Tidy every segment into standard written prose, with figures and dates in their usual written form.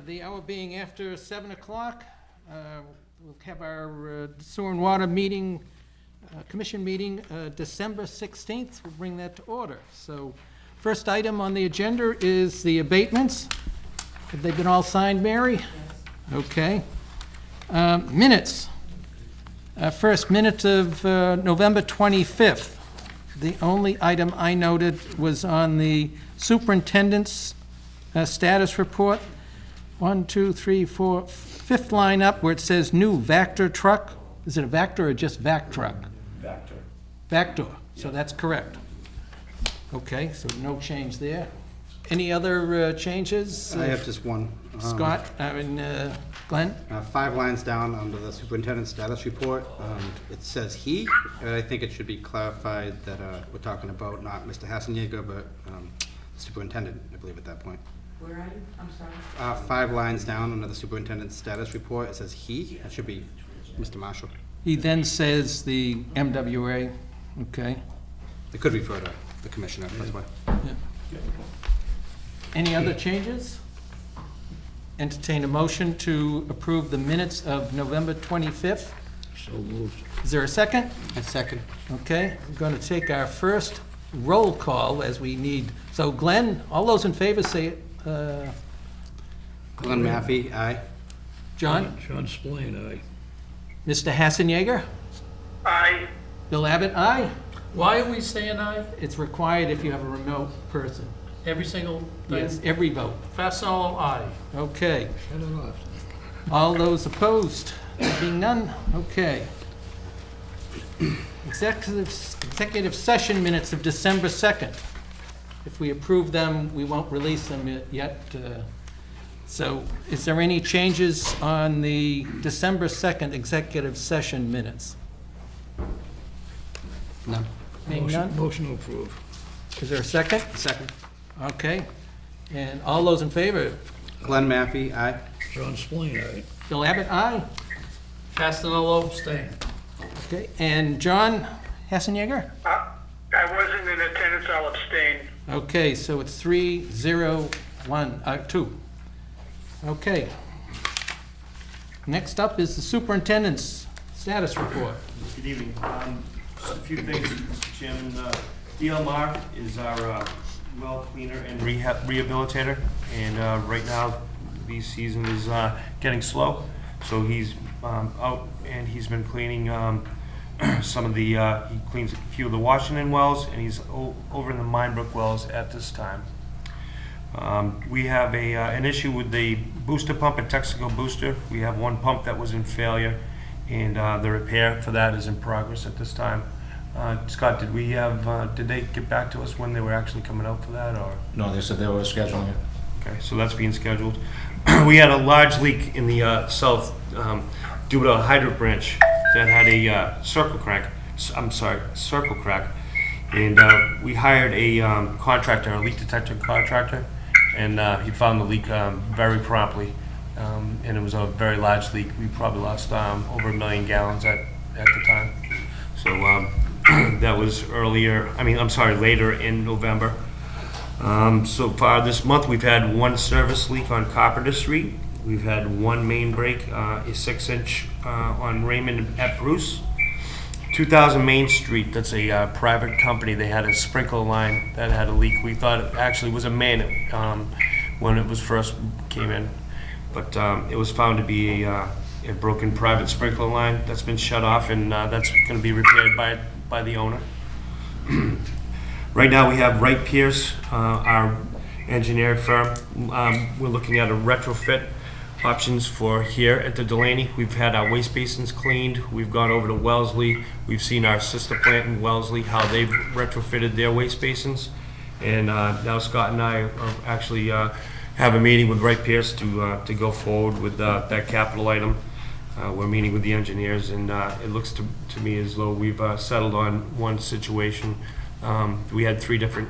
The hour being after 7 o'clock, we'll have our sewer and water meeting, commission meeting, December 16th. We'll bring that to order. So first item on the agenda is the abatements. Have they been all signed, Mary? Yes. Okay. Minutes. First, minutes of November 25th. The only item I noted was on the superintendent's status report. 1, 2, 3, 4, fifth line up where it says new Vector truck. Is it a Vector or just Vac truck? Vector. Vector, so that's correct. Okay, so no change there. Any other changes? I have just one. Scott, Glenn? 5 lines down under the superintendent's status report, it says he, and I think it should be clarified that we're talking about not Mr. Hassenyeager, but the superintendent, I believe, at that point. Where are you? I'm sorry. 5 lines down under the superintendent's status report, it says he. It should be Mr. Marshall. He then says the MWA, okay. It could refer to the commissioner, that's why. Yeah. Any other changes? Entertain a motion to approve the minutes of November 25th. So moved. Is there a second? A second. Okay, we're going to take our first roll call as we need. So Glenn, all those in favor say it. Glenn Maffey, aye. John? John Spillane, aye. Mr. Hassenyeager? Aye. Bill Abbott, aye. Why are we saying aye? It's required if you have a remote person. Every single thing? Yes, every vote. Fastenal, aye. Okay. Shut it off. All those opposed? There being none? Okay. Executive session minutes of December 2nd. If we approve them, we won't release them yet. So is there any changes on the December 2nd executive session minutes? None. Being none? Motion to approve. Is there a second? Second. Okay. And all those in favor? Glenn Maffey, aye. John Spillane, aye. Bill Abbott, aye. Fastenal, abstain. Okay. And John Hassenyeager? I wasn't in attendance, I'll abstain. Okay, so it's 2. Okay. Next up is the superintendent's status report. Good evening. Just a few things, Mr. Chairman. DLMR is our well cleaner and rehabilitator, and right now the season is getting slow, so he's out and he's been cleaning some of the, he cleans a few of the Washington wells, and he's over in the Minebrook wells at this time. We have an issue with the booster pump at Texaco Booster. We have one pump that was in failure, and the repair for that is in progress at this time. Scott, did they get back to us when they were actually coming out for that, or? No, they said they were scheduling it. Okay, so that's being scheduled. We had a large leak in the south due to a hydrant branch that had a circle crack, and we hired a contractor, a leak detector contractor, and he found the leak very promptly, and it was a very large leak. We probably lost over 1 million gallons at the time. So that was later in November. So far this month, we've had 1 service leak on Carpenter Street. We've had 1 main break, a 6-inch on Raymond at Bruce. 2000 Main Street, that's a private company. They had a sprinkler line that had a leak. We thought it actually was a main when it was first came in, but it was found to be a broken private sprinkler line that's been shut off, and that's going to be repaired by the owner. Right now we have Wright Pierce, our engineering firm. We're looking at a retrofit options for here at the Delaney. We've had our waste basins cleaned. We've gone over to Wellesley. We've seen our sister plant in Wellesley, how they've retrofitted their waste basins. And now Scott and I are actually have a meeting with Wright Pierce to go forward with that capital item. We're meeting with the engineers, and it looks to me as though we've settled on one situation. We had 3 different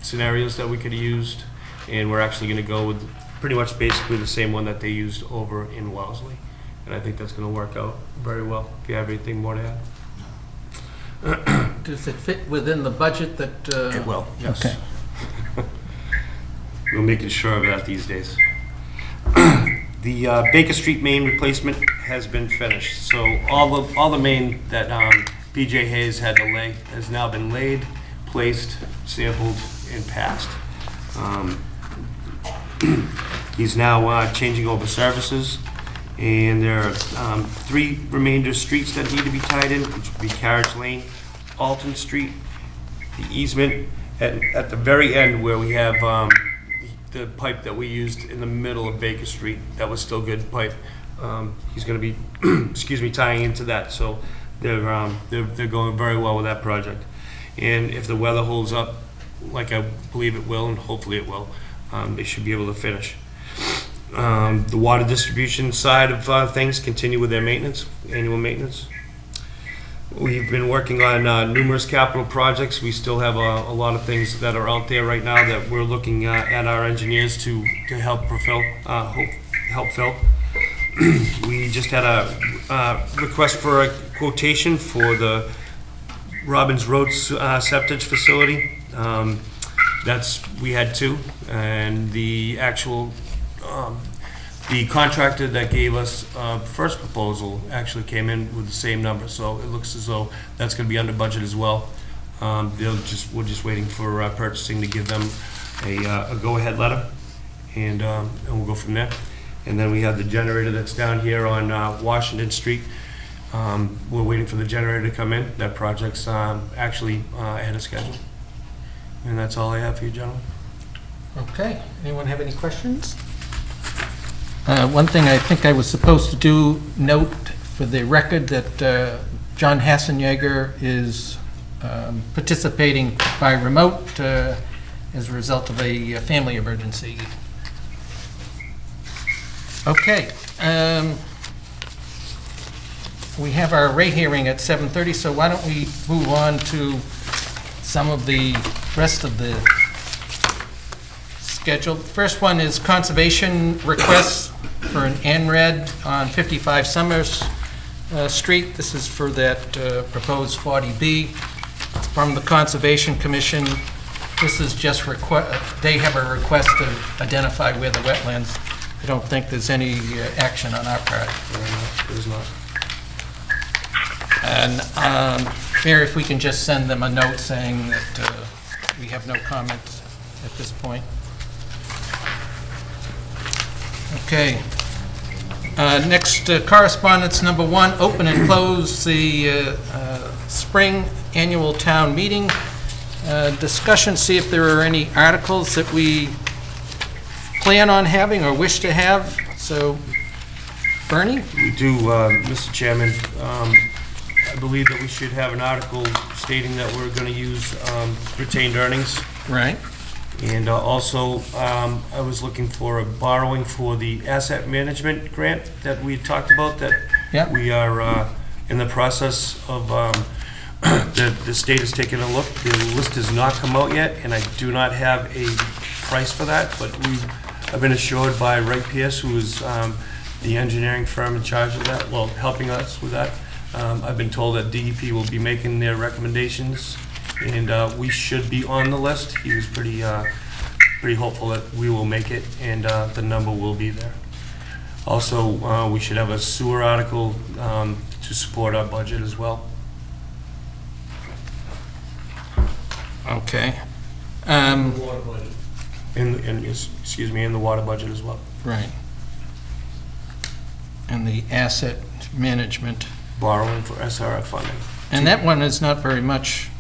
scenarios that we could have used, and we're actually going to go with pretty much basically the same one that they used over in Wellesley. And I think that's going to work out very well. If you have anything more to add. Does it fit within the budget that? It will, yes. Okay. We're making sure of that these days. The Baker Street main replacement has been finished, so all the main that BJ Hayes had to lay has now been laid, placed, sampled, and passed. He's now changing over services, and there are 3 remainder streets that need to be tied in, which would be Carriage Lane, Alton Street, the easement at the very end where we have the pipe that we used in the middle of Baker Street. That was still good pipe. He's going to be, excuse me, tying into that. So they're going very well with that project. And if the weather holds up, like I believe it will, and hopefully it will, they should be able to finish. The water distribution side of things continue with their maintenance, annual maintenance. We've been working on numerous capital projects. We still have a lot of things that are out there right now that we're looking at our engineers to help fulfill, help fill. We just had a request for a quotation for the Robbins Road septic facility. We had 2, and the actual the contractor that gave us first proposal actually came in with the same number, so it looks as though that's going to be under budget as well. We're just waiting for purchasing to give them a go-ahead letter, and we'll go from there. And then we have the generator that's down here on Washington Street. We're waiting for the generator to come in. That project's actually ahead of schedule. And that's all I have for you, gentlemen. Okay, anyone have any questions? One thing I think I was supposed to do, note for the record that John Hassenjäger is participating by remote as a result of a family emergency. Okay. We have our rate hearing at 7:30, so why don't we move on to some of the rest of the schedule. First one is conservation requests for an NRED on 55 Summers Street. This is for that proposed 40B. It's from the Conservation Commission. This is just they have a request to identify where the wetlands. I don't think there's any action on our part. There's not. And Mayor, if we can just send them a note saying that we have no comments at this point. Okay. Next, correspondence number 1, open and close the spring annual town meeting. Discussion, see if there are any articles that we plan on having or wish to have. So, Bernie? We do, Mr. Chairman. I believe that we should have an article stating that we're going to use retained earnings. Right. And also, I was looking for a borrowing for the asset management grant that we talked about, that Yep. we are in the process of, the state is taking a look. The list has not come out yet, and I do not have a price for that, but I've been assured by Wright Pierce, who is the engineering firm in charge of that, well, helping us with that. I've been told that DEP will be making their recommendations, and we should be on the list. He was pretty hopeful that we will make it, and the number will be there. Also, we should have a sewer article to support our budget as well. Okay. Water budget. Excuse me, in the water budget as well. Right. And the asset management. Borrowing for SRF funding. And that one is not very much.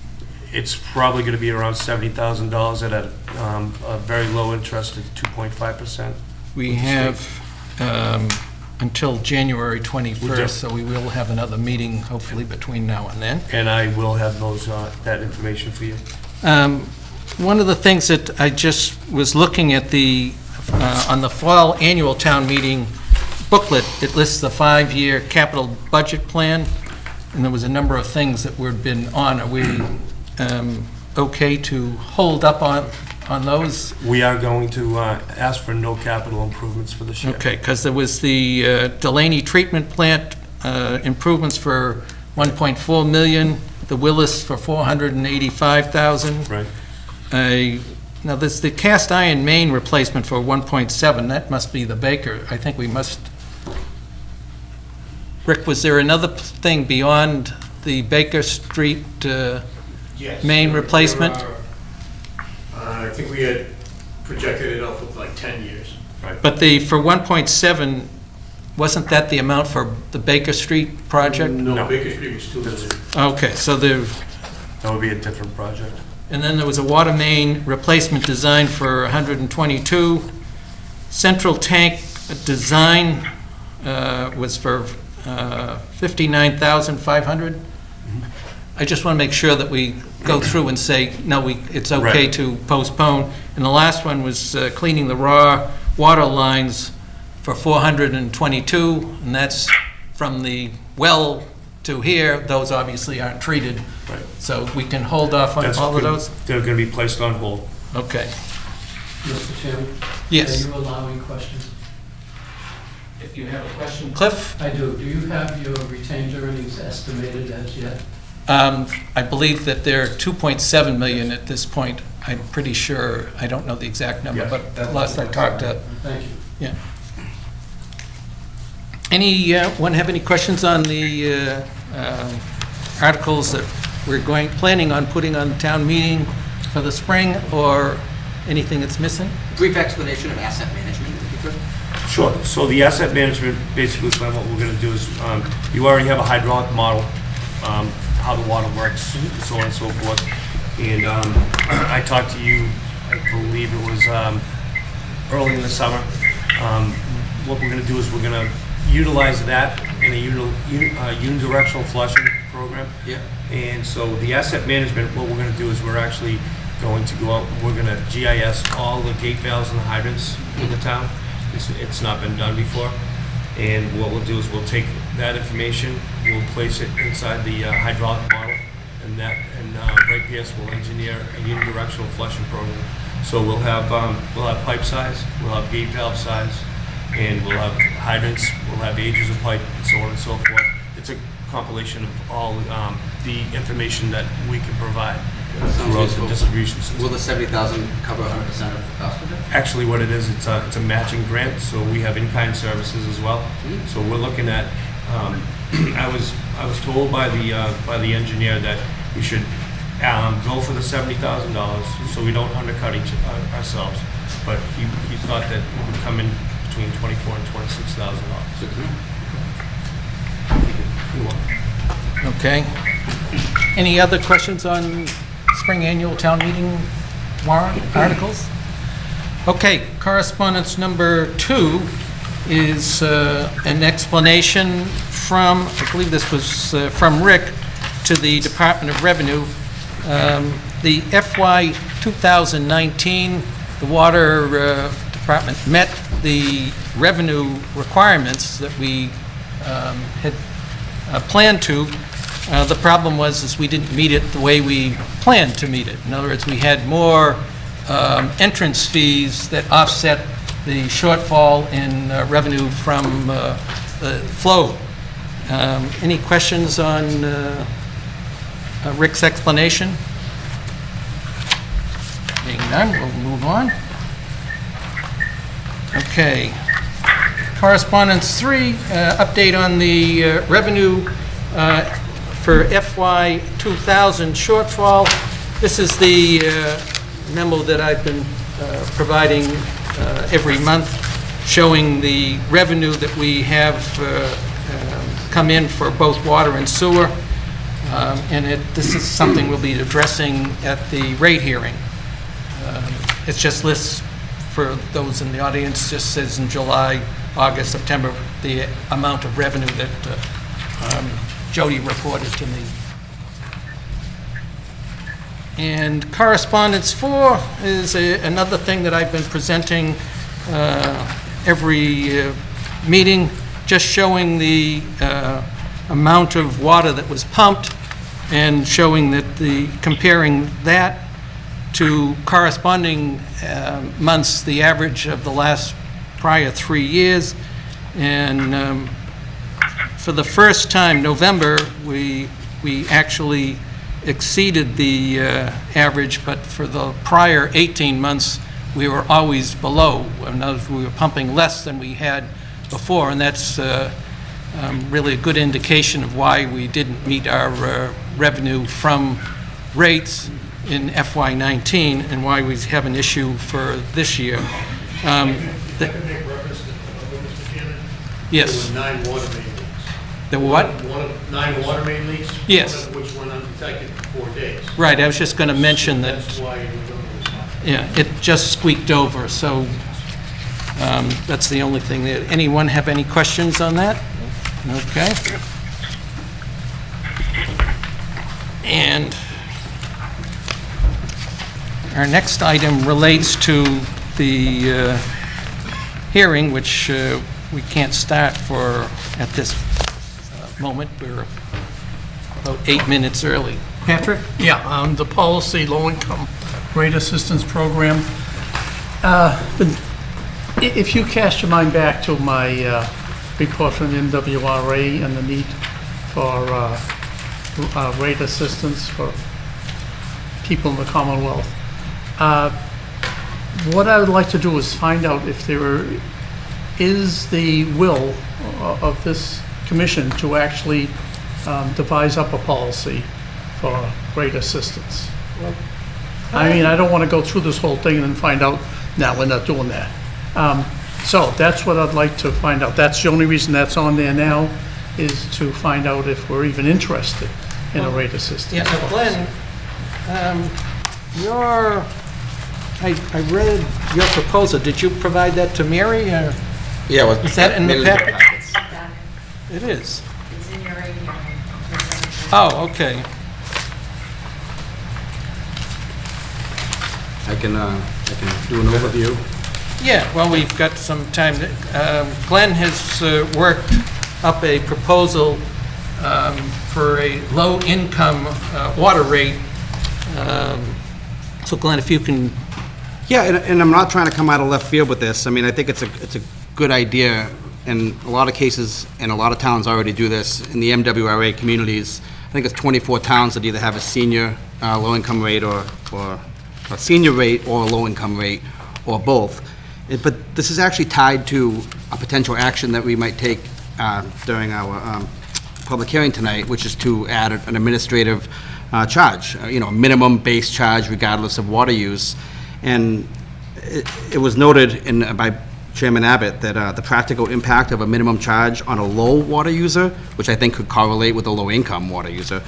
It's probably going to be around $70,000 at a very low interest at 2.5%. We have until January 21st, so we will have another meeting hopefully between now and then. And I will have those that information for you. One of the things that I just was looking at on the fall annual town meeting booklet, it lists the 5-year capital budget plan, and there was a number of things that we've been on. Are we okay to hold up on those? We are going to ask for no capital improvements for this year. Okay, because there was the Delaney treatment plant improvements for $1.4 million, the Willis for $485,000. Right. A Now, there's the cast iron main replacement for 1.7, that must be the Baker. I think we must, Rick, was there another thing beyond the Baker Street Yes. main replacement? I think we had projected it out for like 10 years. But for 1.7, wasn't that the amount for the Baker Street project? No, Baker Street was 2 million. Okay, so there, That would be a different project. and then there was a water main replacement design for 122. Central tank design was for 59,500. I just want to make sure that we go through and say, no, it's okay Right. to postpone. And the last one was cleaning the raw water lines for 422, and that's from the well to here. Those obviously aren't treated. Right. So we can hold off on That's all of good. those? They're gonna be placed on hold. Okay. Mr. Chairman? Yes. Are you allowing questions? If you have a question, Cliff? I do. Do you have your retained earnings estimated as yet? I believe that they're 2.7 million at this point. I'm pretty sure, I don't know the exact number, Yes. but last I talked to, Thank you. yeah. Anyone have any questions on the articles that we're planning on putting on town meeting for the spring, or anything that's missing? Brief explanation of asset management, if you could. Sure. So the asset management, basically, Glenn, what we're gonna do is, you already have a hydraulic model, how the water works, so on and so forth. And I talked to you, I believe it was early in the summer. What we're gonna do is we're gonna utilize that in a unidirectional flushing program. Yeah. And so the asset management, what we're gonna do is we're actually going to go out, we're gonna GIS all the gate valves and the hydrants in the town. It's not been done before. And what we'll do is we'll take that information, we'll place it inside the hydraulic model, and Ray Pierce will engineer a unidirectional flushing program. So we'll have pipe size, we'll have gate valve size, and we'll have hydrants, we'll have ages of pipe, and so on and so forth. It's a compilation of all the information that we can provide throughout the distribution system. Will the 70,000 cover 100% of the cost of it? Actually, what it is, it's a matching grant, so we have in-kind services as well. So we're looking at, I was told by the engineer that we should go for the $70,000, so we don't undercut ourselves. But he thought that it would come in between $24,000 and $26,000. Okay. Any other questions on spring annual town meeting warrant articles? Okay, correspondence number 2 is an explanation from, I believe this was from Rick, to the Department of Revenue. The FY 2019, the Water Department met the revenue requirements that we had planned to. The problem was we didn't meet it the way we planned to meet it. In other words, we had more entrance fees that offset the shortfall in revenue from the flow. Any questions on Rick's explanation? Being none, we'll move on. Okay. Correspondence 3, update on the revenue for FY 2000 shortfall. This is the memo that I've been providing every month, showing the revenue that we have come in for both water and sewer. And this is something we'll be addressing at the rate hearing. It just lists, for those in the audience, just says in July, August, September, the amount of revenue that Jody reported to me. And correspondence 4 is another thing that I've been presenting every meeting, just showing the amount of water that was pumped and showing that comparing that to corresponding months, the average of the last prior 3 years. And for the first time, November, we actually exceeded the average, but for the prior 18 months, we were always below. In other words, we were pumping less than we had before, and that's really a good indication of why we didn't meet our revenue from rates in FY19 and why we have an issue for this year. If I could make reference to Mr. Chairman? Yes. There were 9 water main leaks. The what? 9 water main leaks? Yes. One of which went undetected for 4 days. Right, I was just going to mention that, That's why your number was high. yeah, it just squeaked over, so that's the only thing. Anyone have any questions on that? Okay. And our next item relates to the hearing, which we can't start for at this moment. We're about 8 minutes early. Patrick? Yeah, the policy low-income rate assistance program. If you cast your mind back to my report from the MWRA and the need for rate assistance for people in the Commonwealth, what I would like to do is find out if there is the will of this commission to actually devise up a policy for rate assistance. I mean, I don't want to go through this whole thing and then find out, no, we're not doing that. So that's what I'd like to find out. That's the only reason that's on there now, is to find out if we're even interested in a rate assistance. Yeah, so Glenn, I read your proposal. Did you provide that to Mary, or Yeah, well, is that in the packet? packets. It is. It's in your email. Oh, okay. I can do an overview. Yeah, well, we've got some time. Glenn has worked up a proposal for a low-income water rate. So Glenn, if you can... Yeah, and I'm not trying to come out of left field with this. I mean, I think it's a good idea, and a lot of cases, and a lot of towns already do this. In the MWRA communities, I think it's 24 towns that either have a senior low-income rate or a senior rate or a low-income rate, or both. But this is actually tied to a potential action that we might take during our public hearing tonight, which is to add an administrative charge, a minimum base charge regardless of water use. And it was noted by Chairman Abbott that the practical impact of a minimum charge on a low water user, which I think could correlate with a low-income water user,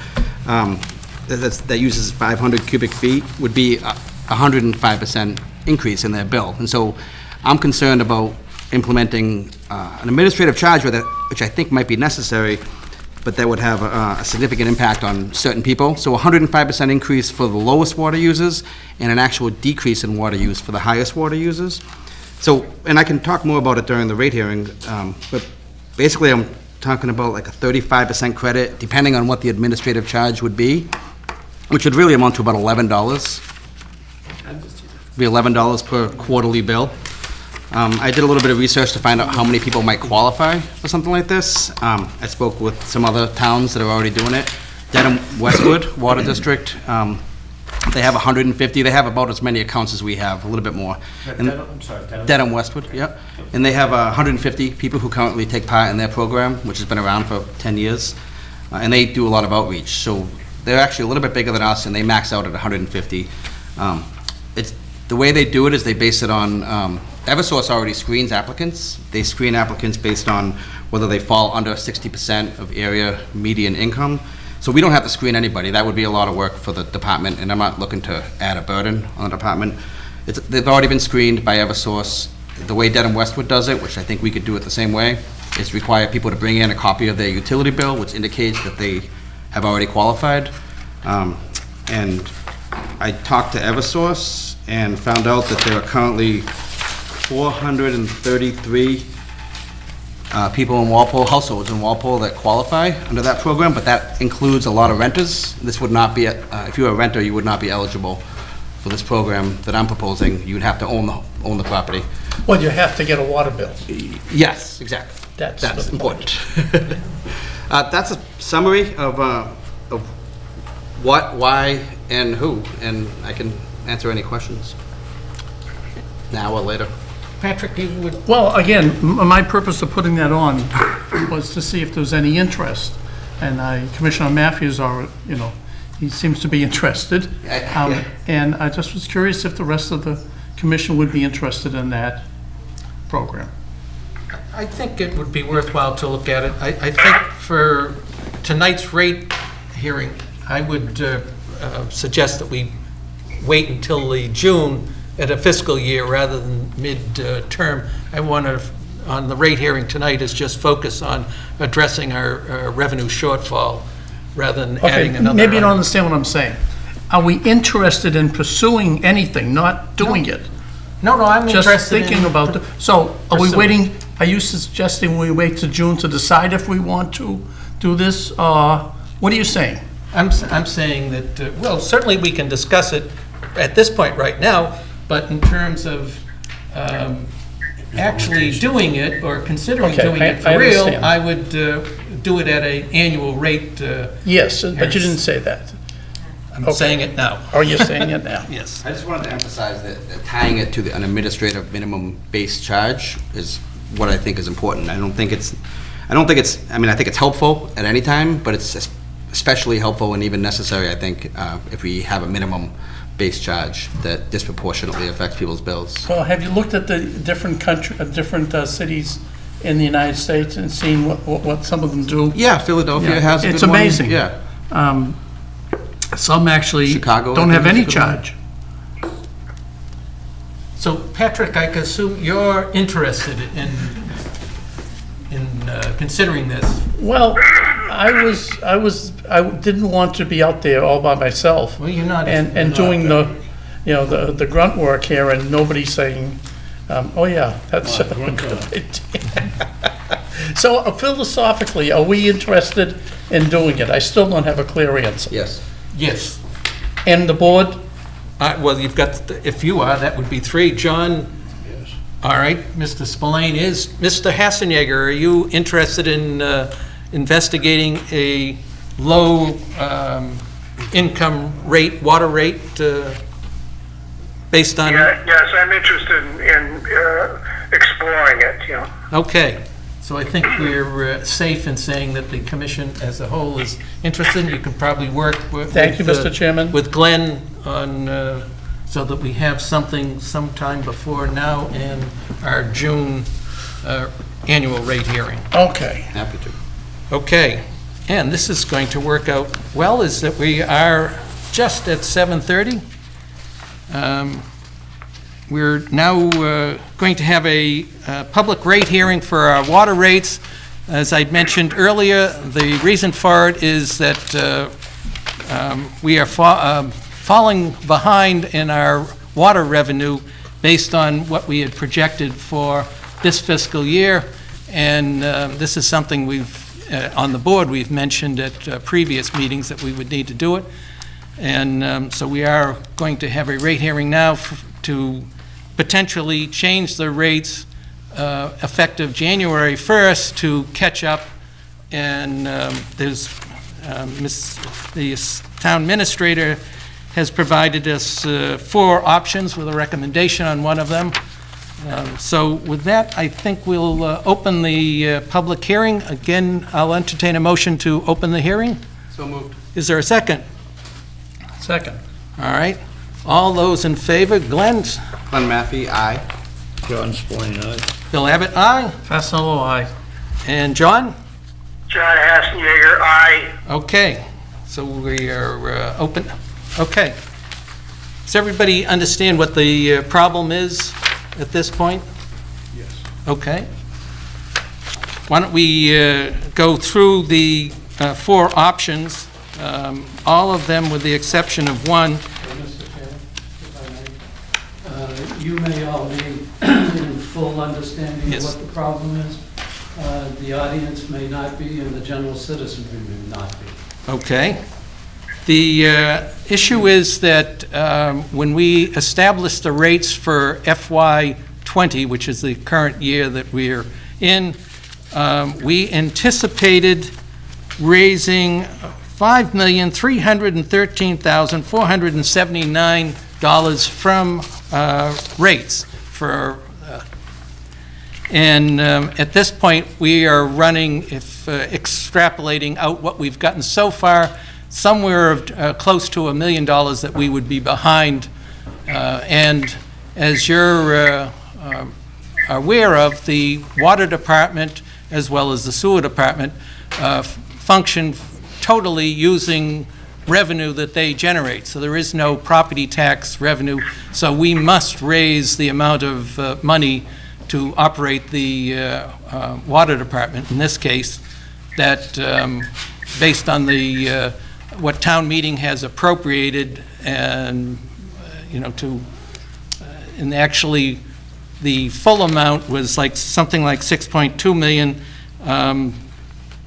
that uses 500 cubic feet, would be a 105% increase in their bill. And so I'm concerned about implementing an administrative charge with it, which I think might be necessary, but that would have a significant impact on certain people. So 105% increase for the lowest water users and an actual decrease in water use for the highest water users. So, and I can talk more about it during the rate hearing, but basically I'm talking about like a 35% credit, depending on what the administrative charge would be, which would really amount to about $11. Be $11 per quarterly bill. I did a little bit of research to find out how many people might qualify for something like this. I spoke with some other towns that are already doing it. Dedham Westwood Water District, they have 150. They have about as many accounts as we have, a little bit more. Dedham Westwood, yep. And they have 150 people who currently take part in their program, which has been around for 10 years. And they do a lot of outreach. So they're actually a little bit bigger than us, and they max out at 150. The way they do it is they base it on, Eversource already screens applicants. They screen applicants based on whether they fall under 60% of area median income. So we don't have to screen anybody. That would be a lot of work for the department, and I'm not looking to add a burden on the department. They've already been screened by Eversource. The way Dedham Westwood does it, which I think we could do it the same way, is require people to bring in a copy of their utility bill, which indicates that they have already qualified. And I talked to Eversource and found out that there are currently 433 people in Walpole, households in Walpole that qualify under that program, but that includes a lot of renters. This would not be, if you're a renter, you would not be eligible for this program that I'm proposing. You would have to own the property. Well, you have to get a water bill. Yes, exactly. That's important. That's a summary of what, why, and who, and I can answer any questions now or later. Patrick, you would, Well, again, my purpose of putting that on was to see if there was any interest. And Commissioner Matthews, he seems to be interested. Yeah. And I just was curious if the rest of the commission would be interested in that program. I think it would be worthwhile to look at it. I think for tonight's rate hearing, I would suggest that we wait until the June at a fiscal year rather than mid-term. I want to, on the rate hearing tonight, is just focus on addressing our revenue shortfall rather than adding Okay, another. maybe you don't item. understand what I'm saying. Are we interested in pursuing anything, not doing it? No, I'm Just interested in. thinking about, so are we pursuing. waiting, are you suggesting we wait to June to decide if we want to do this? What are you saying? I'm saying that, well, certainly we can discuss it at this point right now, but in terms of actually doing it or considering Okay, doing it I for real, understand. I would do it at an annual rate. Yes, but you didn't say that. I'm saying it now. Or you're saying it now? Yes. I just wanted to emphasize that tying it to an administrative minimum base charge is what I think is important. I think it's, I mean, I think it's helpful at any time, but it's especially helpful and even necessary, I think, if we have a minimum base charge that disproportionately affects people's bills. Well, have you looked at the different cities in the United States and seen what some of them do? Yeah, Philadelphia Yeah, has a good one. it's amazing. Yeah. Some actually Chicago, don't I have think, any is a good one. charge. So Patrick, I can assume you're interested in considering this. Well, I didn't want to be out there all by myself. Well, you're not. And doing the grunt work here and nobody saying, oh yeah, that's a good idea. So philosophically, are we interested in doing it? I still don't have a clear answer. Yes. Yes. And the board? Well, you've got, if you are, that would be 3. John? Yes. All right, Mr. Spillane is. Mr. Hassenyeger, are you interested in investigating a low income rate, water rate, based on? Yeah, yes, I'm interested in exploring it, you know. Okay, so I think we're safe in saying that the commission as a whole is interested. You can probably work with. Thank you, Mr. Chairman. With Glenn on, so that we have something sometime before now and our June annual rate hearing. Okay. Happy to. Okay, and this is going to work out well, is that we are just at 7:30. We're now going to have a public rate hearing for our water rates. As I'd mentioned earlier, the reason for it is that we are falling behind in our water revenue based on what we had projected for this fiscal year. And this is something on the board, we've mentioned at previous meetings that we would need to do it. And so we are going to have a rate hearing now to potentially change the rates effective January 1st to catch up. And there's, the town administrator has provided us 4 options with a recommendation on one of them. So with that, I think we'll open the public hearing. Again, I'll entertain a motion to open the hearing. So moved. Is there a second? Second. All right. All those in favor? Glenn? Glenn Matthey, aye. John Spillane, aye. Bill Abbott, aye. Fasenello, aye. And John? John Hassenyeger, aye. Okay. So we are open. Okay. Does everybody understand what the problem is at this point? Yes. Okay. Why don't we go through the 4 options, all of them with the exception of one. Mr. Chairman, if I may. You may all be in full understanding of Yes. what the problem is. The audience may not be, and the general citizenry may not be. Okay. The issue is that when we established the rates for FY20, which is the current year that we're in, we anticipated raising $5,313,479 from rates for, and at this point, we are running, if extrapolating out what we've gotten so far, somewhere of close to $1 million that we would be behind. And as you're aware of, the water department as well as the sewer department function totally using revenue that they generate. So there is no property tax revenue. So we must raise the amount of money to operate the water department. In this case, that based on the what town meeting has appropriated, and and actually the full amount was like something like 6.2 million.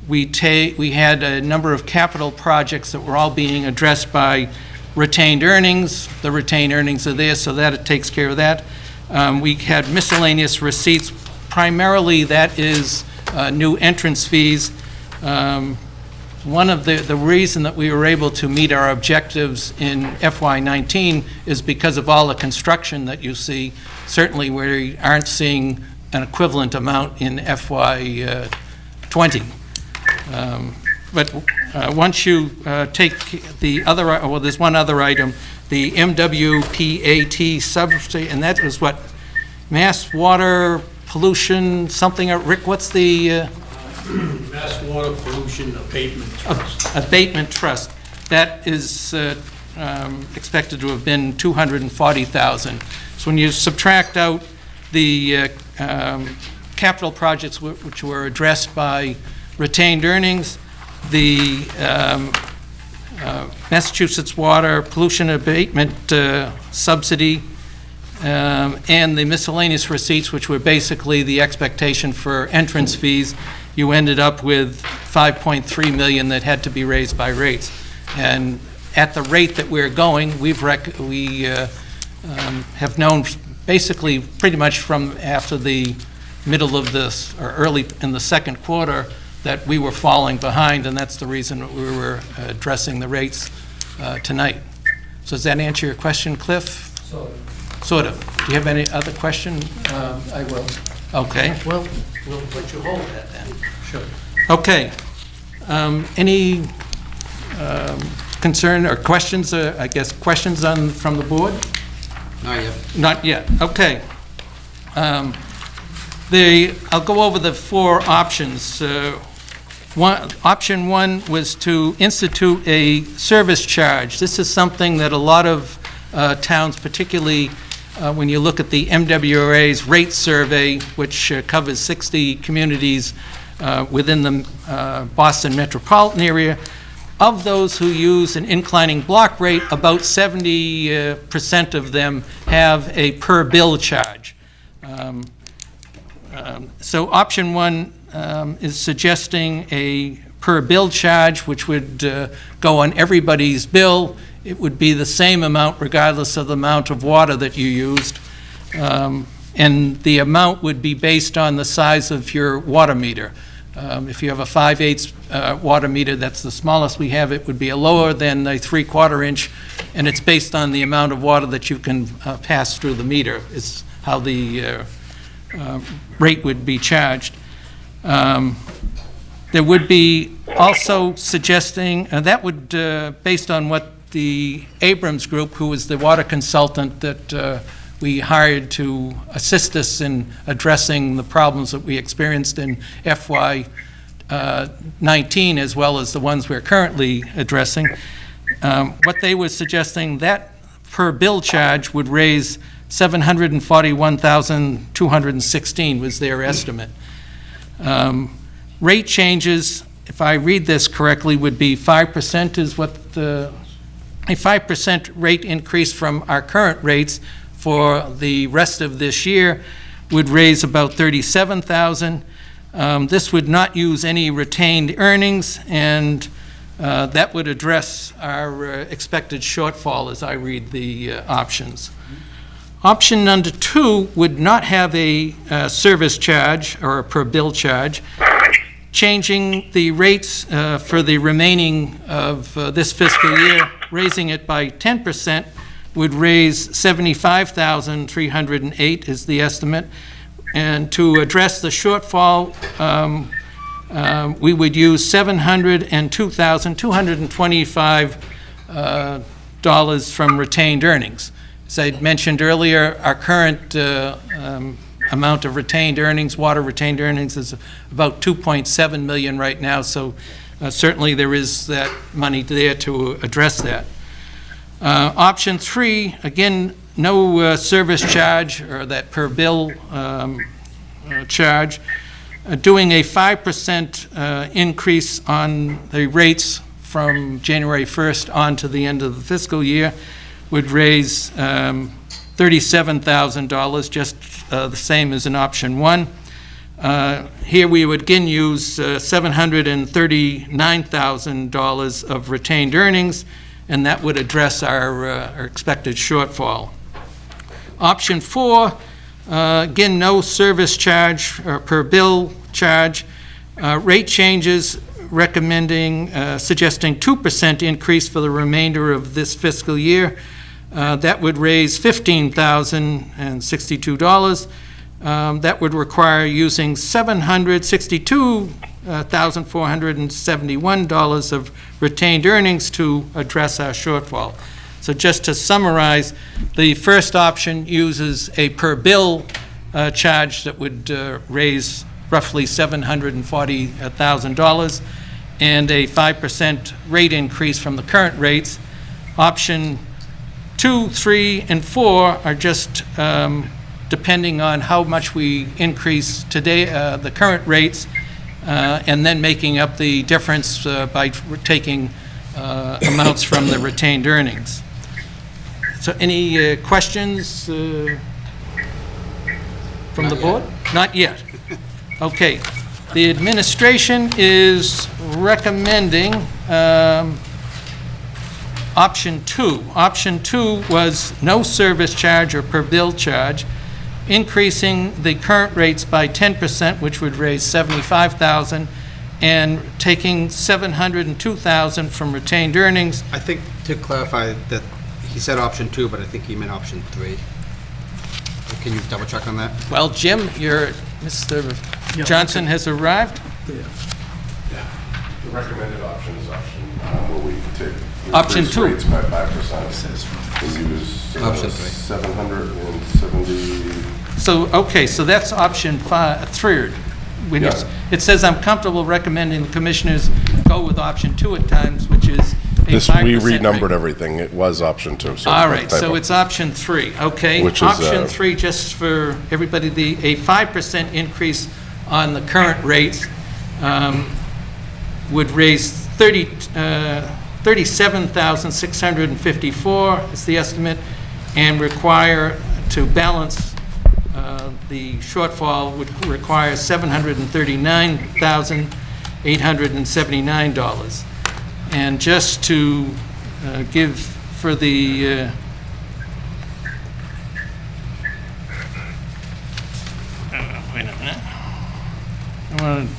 We had a number of capital projects that were all being addressed by retained earnings. The retained earnings are there, so that it takes care of that. We had miscellaneous receipts. Primarily, that is new entrance fees. One of the reason that we were able to meet our objectives in FY19 is because of all the construction that you see. Certainly, we aren't seeing an equivalent amount in FY20. But once you take the other, well, there's one other item, the MWPAT subsidy, and that was what? Mass Water Pollution something, Rick, what's the? Mass Water Pollution Abatement Trust. Abatement Trust. That is expected to have been $240,000. So when you subtract out the capital projects which were addressed by retained earnings, the Massachusetts Water Pollution Abatement Subsidy, and the miscellaneous receipts, which were basically the expectation for entrance fees, you ended up with $5.3 million that had to be raised by rates. And at the rate that we're going, we have known basically pretty much from after the middle of this, or early in the second quarter, that we were falling behind, and that's the reason that we were addressing the rates tonight. So does that answer your question, Cliff? Sort of. Do you have any other question? I will. Okay. Well, we'll let you hold that then. Sure. Okay. Any concern or questions, I guess, questions from the board? Not yet. Not yet. Okay. I'll go over the four options. Option one was to institute a service charge. This is something that a lot of towns, particularly when you look at the MWRA's rate survey, which covers 60 communities within the Boston metropolitan area, of those who use an inclining block rate, about 70% of them have a per bill charge. So option one is suggesting a per bill charge, which would go on everybody's bill. It would be the same amount regardless of the amount of water that you used. And the amount would be based on the size of your water meter. If you have a 5/8 water meter, that's the smallest we have, it would be lower than a 3/4 inch, and it's based on the amount of water that you can pass through the meter, is how the rate would be charged. There would be also suggesting, that would, based on what the Abrams Group, who was the water consultant that we hired to assist us in addressing the problems that we experienced in FY19, as well as the ones we're currently addressing. What they were suggesting, that per bill charge would raise $741,216 was their estimate. Rate changes, if I read this correctly, would be 5% is what a 5% rate increase from our current rates for the rest of this year would raise about $37,000. This would not use any retained earnings, and that would address our expected shortfall as I read the options. Option number two would not have a service charge or a per bill charge, changing the rates for the remaining of this fiscal year, raising it by 10%, would raise $75,308 is the estimate. And to address the shortfall, we would use $702,225 dollars from retained earnings. As I mentioned earlier, our current amount of retained earnings, water retained earnings, is about $2.7 million right now, so certainly there is that money there to address that. Option 3, again, no service charge or that per bill charge. Doing a 5% increase on the rates from January 1st on to the end of the fiscal year would raise $37,000, just the same as in option 1. Here we would again use $739,000 of retained earnings, and that would address our expected shortfall. Option 4, again, no service charge or per bill charge. Rate changes recommending, suggesting 2% increase for the remainder of this fiscal year. That would raise $15,062. That would require using $762,471 of retained earnings to address our shortfall. So just to summarize, the first option uses a per bill charge that would raise roughly $740,000 and a 5% rate increase from the current rates. Option 2, 3, and 4 are just depending on how much we increase today, the current rates, and then making up the difference by taking amounts from the retained earnings. So any questions from the board? Not yet. Okay. The administration is recommending option 2. Option 2 was no service charge or per bill charge, increasing the current rates by 10%, which would raise $75,000, and taking $702,000 from retained earnings. I think, to clarify, that he said option 2, but I think he meant option 3. Can you double check on that? Well, Jim, Mr. Johnson has arrived. The recommended option is option where we take Option increase 2. rates by 5%. We use Option 3. 770. So, okay, so that's option 3. When Yeah. it says, I'm comfortable recommending the commissioners go with option 2 at times, which is a 5% We rate. renumbered everything. It was option 2. So All it's right, so typo. it's option 3, okay? Which is, Option 3, just for everybody, a 5% increase on the current rates would raise $37,654 is the estimate, and require, to balance the shortfall, would require $739,879. And just to give for the wait a minute. I want to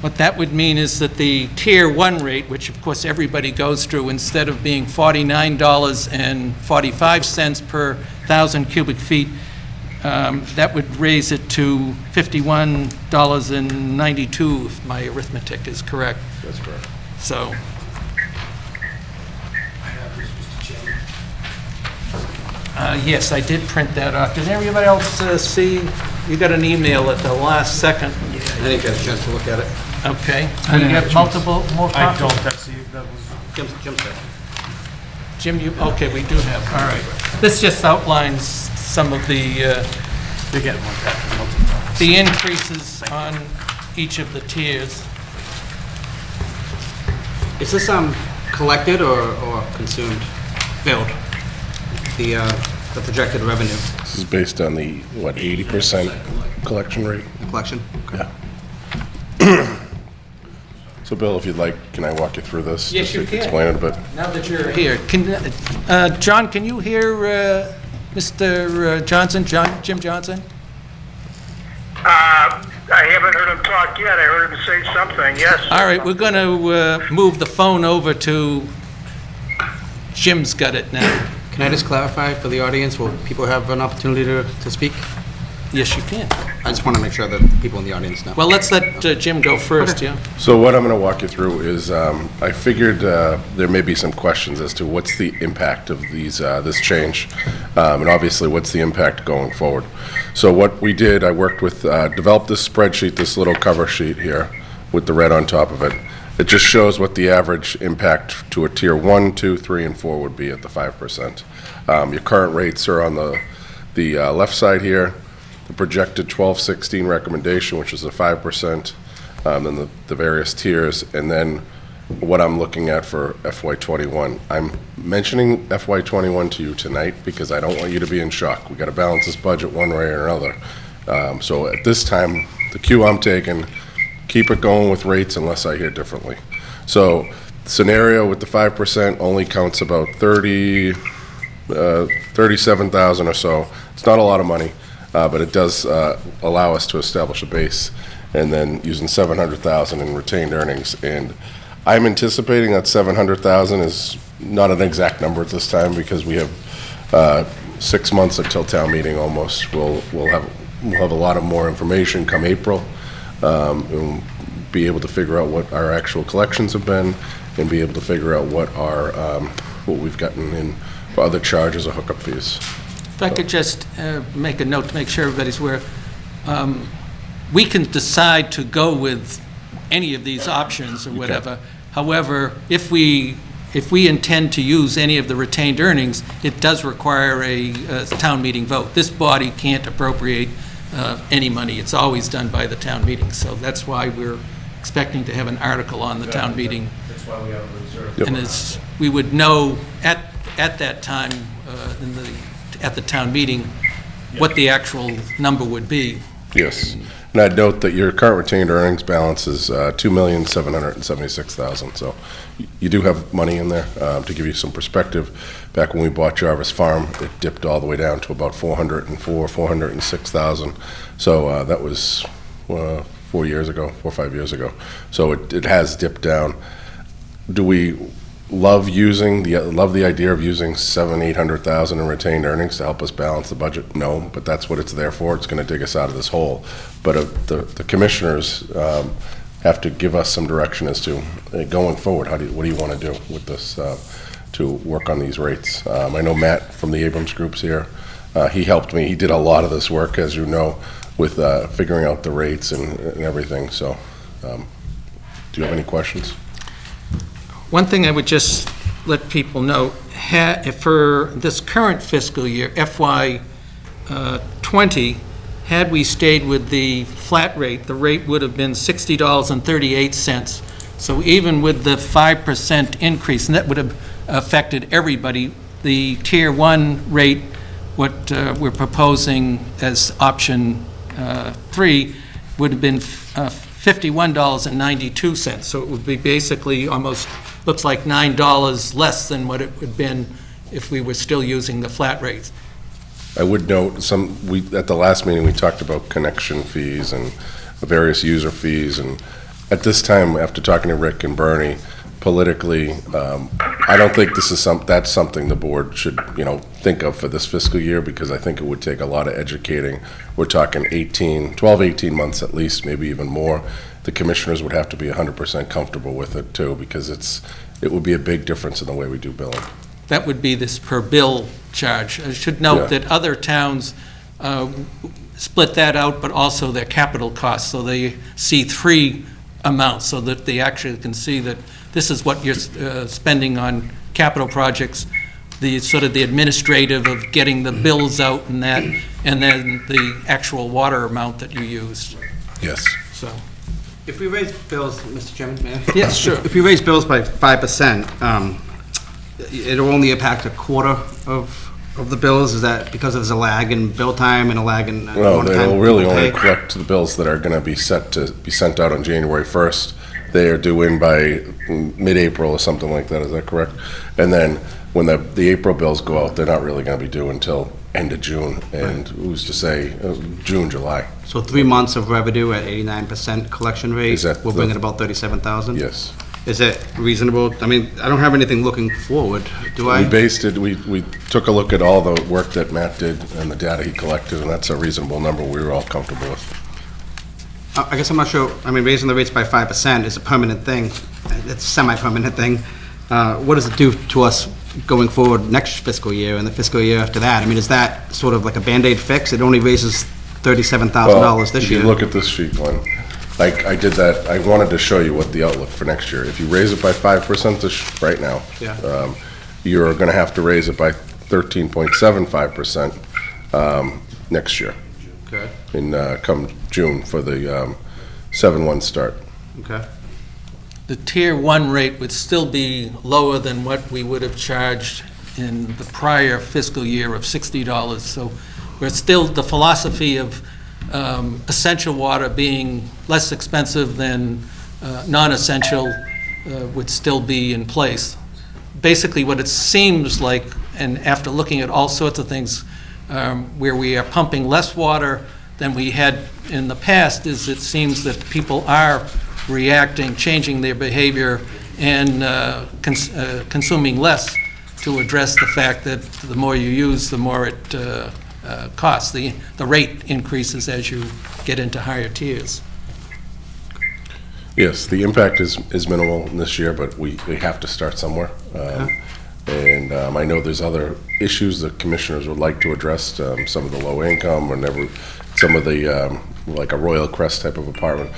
what that would mean is that the Tier 1 rate, which of course everybody goes through, instead of being $49.45 per 1,000 cubic feet, that would raise it to $51.92, if my arithmetic is correct. That's correct. So, yes, I did print that off. Did everybody else see? You got an email at the last second. I didn't get a chance to look at it. Okay. You have multiple, more I copies? don't, that was. Jim said. Jim, you, okay, we do have, all right. This just outlines some of the increases on each of the tiers. Is this collected or consumed, billed? The projected revenue, This is based on the, 80% collection rate? the collection? Okay. So Bill, if you'd like, can I walk you through this? Yes, you just to can. explain it, but Now that you're here, John, can you hear Mr. Johnson, Jim Johnson? I haven't heard him talk yet. I heard him say something, yes. All right, we're going to move the phone over to, Jim's got it now. Can I just clarify for the audience, will people have an opportunity to speak? Yes, you can. I just want to make sure that people in the audience know. Well, let's let Jim go first, yeah? So what I'm going to walk you through is, I figured there may be some questions as to what's the impact of this change, and obviously what's the impact going forward. So what we did, I worked with, developed this spreadsheet, this little cover sheet here with the red on top of it. It just shows what the average impact to a tier 1, 2, 3, and 4 would be at the 5%. Your current rates are on the left side here. The projected 12-16 recommendation, which is a 5%, then the various tiers, and then what I'm looking at for FY21. I'm mentioning FY21 to you tonight because I don't want you to be in shock. We got to balance this budget one way or another. So at this time, the cue I'm taking, keep it going with rates unless I hear differently. So scenario with the 5% only counts about 37,000 or so. It's not a lot of money. But it does allow us to establish a base, and then using 700,000 in retained earnings. And I'm anticipating that 700,000 is not an exact number at this time because we have 6 months until town meeting almost. We'll have a lot of more information come April, and be able to figure out what our actual collections have been, and be able to figure out what what we've gotten in for other charges or hookup fees. If I could just make a note to make sure everybody's aware, we can decide to go with any of these options or whatever. However, if we intend to use any of the retained earnings, it does require a town meeting vote. This body can't appropriate any money. It's always done by the town meeting. So that's why we're expecting to have an article on the town meeting. That's why we have a reserve. And as we would know at that time, at the town meeting, what the actual number would be. Yes, and I'd note that your current retained earnings balance is $2,776,000. So you do have money in there. To give you some perspective, back when we bought Jarvis Farm, it dipped all the way down to about 406,000. So that was 4 years ago, 4 or 5 years ago. So it has dipped down. Do we love the idea of using 700,000-800,000 in retained earnings to help us balance the budget? No, but that's what it's there for. It's going to dig us out of this hole. But the commissioners have to give us some direction as to going forward. What do you want to do with this to work on these rates? I know Matt from the Abrams Group's here. He helped me. He did a lot of this work, as you know, with figuring out the rates and everything. So, do you have any questions? One thing I would just let people know, for this current fiscal year, FY '20, had we stayed with the flat rate, the rate would have been $60.38. So even with the 5% increase, and that would have affected everybody, the Tier 1 rate, what we're proposing as option 3, would have been $51.92. So it would be basically almost, looks like $9 less than what it would have been if we were still using the flat rates. I would note at the last meeting, we talked about connection fees and various user fees. And at this time, after talking to Rick and Bernie, politically, I don't think that's something the board should, think of for this fiscal year, because I think it would take a lot of educating. We're talking 12, 18 months at least, maybe even more. The commissioners would have to be 100% comfortable with it too, because it would be a big difference in the way we do billing. That would be this per bill charge. I should note that other towns split that out, but also their capital costs, so they see 3 amounts, so that they actually can see that this is what you're spending on capital projects, the sort of the administrative of getting the bills out and that, and then the actual water amount that you used. Yes. So. If we raise bills, Mr. Chairman, may I? Yes, sure. If we raise bills by 5%, it'll only impact a quarter of the bills. Is that because there's a lag in bill time and a lag in No, time they'll really people only pay? collect the bills that are going to be set to be sent out on January 1st. They are due in by mid-April or something like that. Is that correct? And then when the April bills go out, they're not really going to be due until end of June, and who's to say, June, July? So 3 months of revenue at 89% collection rate. Is that We'll the- bring in about 37,000? Yes. Is it reasonable? I mean, I don't have anything looking forward, do I? We based it, we took a look at all the work that Matt did and the data he collected, and that's a reasonable number we were all comfortable with. I guess I'm not sure, I mean, raising the rates by 5% is a permanent thing. It's a semi-permanent thing. What does it do to us going forward next fiscal year and the fiscal year after that? I mean, is that sort of like a Band-Aid fix? It only raises $37,000 this year. If you look at this sheet, Glenn, like, I did that, I wanted to show you what the outlook for next year. If you raise it by 5% right now, Yeah. you're gonna have to raise it by 13.75%, next year, Okay, in, come June for the, 7/1 start. okay. The Tier 1 rate would still be lower than what we would have charged in the prior fiscal year of $60. So we're still, the philosophy of essential water being less expensive than non-essential would still be in place. Basically, what it seems like, and after looking at all sorts of things, where we are pumping less water than we had in the past, is it seems that people are reacting, changing their behavior, and consuming less to address the fact that the more you use, the more it costs. The rate increases as you get into higher tiers. Yes, the impact is minimal this year, but we have to start somewhere. And I know there's other issues that commissioners would like to address, some of the low income, or never, some of the, like a Royal Crest type of apartment.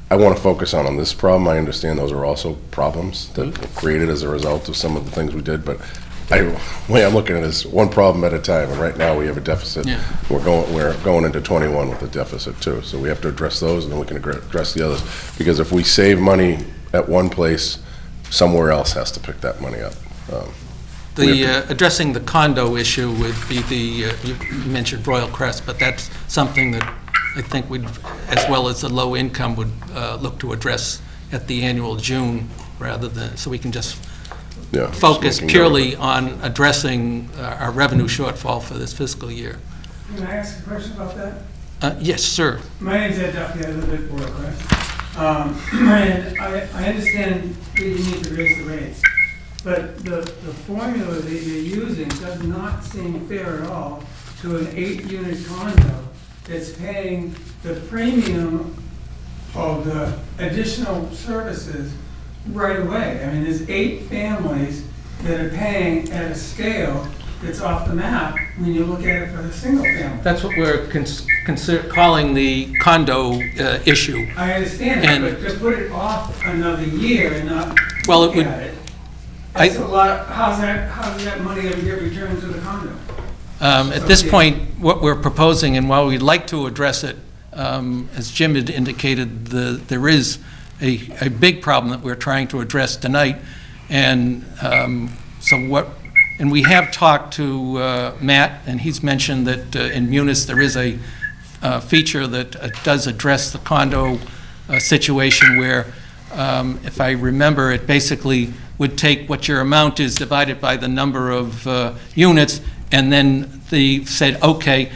I want to focus on this problem. I understand those are also problems that were created as a result of some of the things we did, but the way I'm looking at it is one problem at a time, and right now we have a deficit. Yeah. We're going into 21 with a deficit too, so we have to address those, and then we can address the others. Because if we save money at one place, somewhere else has to pick that money up. Addressing the condo issue would be you mentioned Royal Crest, but that's something that I think would, as well as the low income, would look to address at the annual June, rather than, so we can just Yeah, focus just making purely on addressing our revenue shortfall for this fiscal year. Can I ask a question about that? Yes, sir. My name's Ed Duffy, I live at Royal Crest. And I understand that you need to raise the rates, but the formula that you're using does not seem fair at all to an 8-unit condo that's paying the premium of the additional services right away. I mean, there's 8 families that are paying at a scale that's off the map when you look at it for the single family. That's what we're calling the condo issue. I understand And- that, but to put it off another year and not Well, it look would- at it, that's a lot, how's that money ever get returned to the condo? At this point, what we're proposing, and while we'd like to address it, as Jim had indicated, there is a big problem that we're trying to address tonight. And and we have talked to Matt, and he's mentioned that in Munis there is a feature that does address the condo situation where, if I remember, it basically would take what your amount is divided by the number of units, and then they said, okay,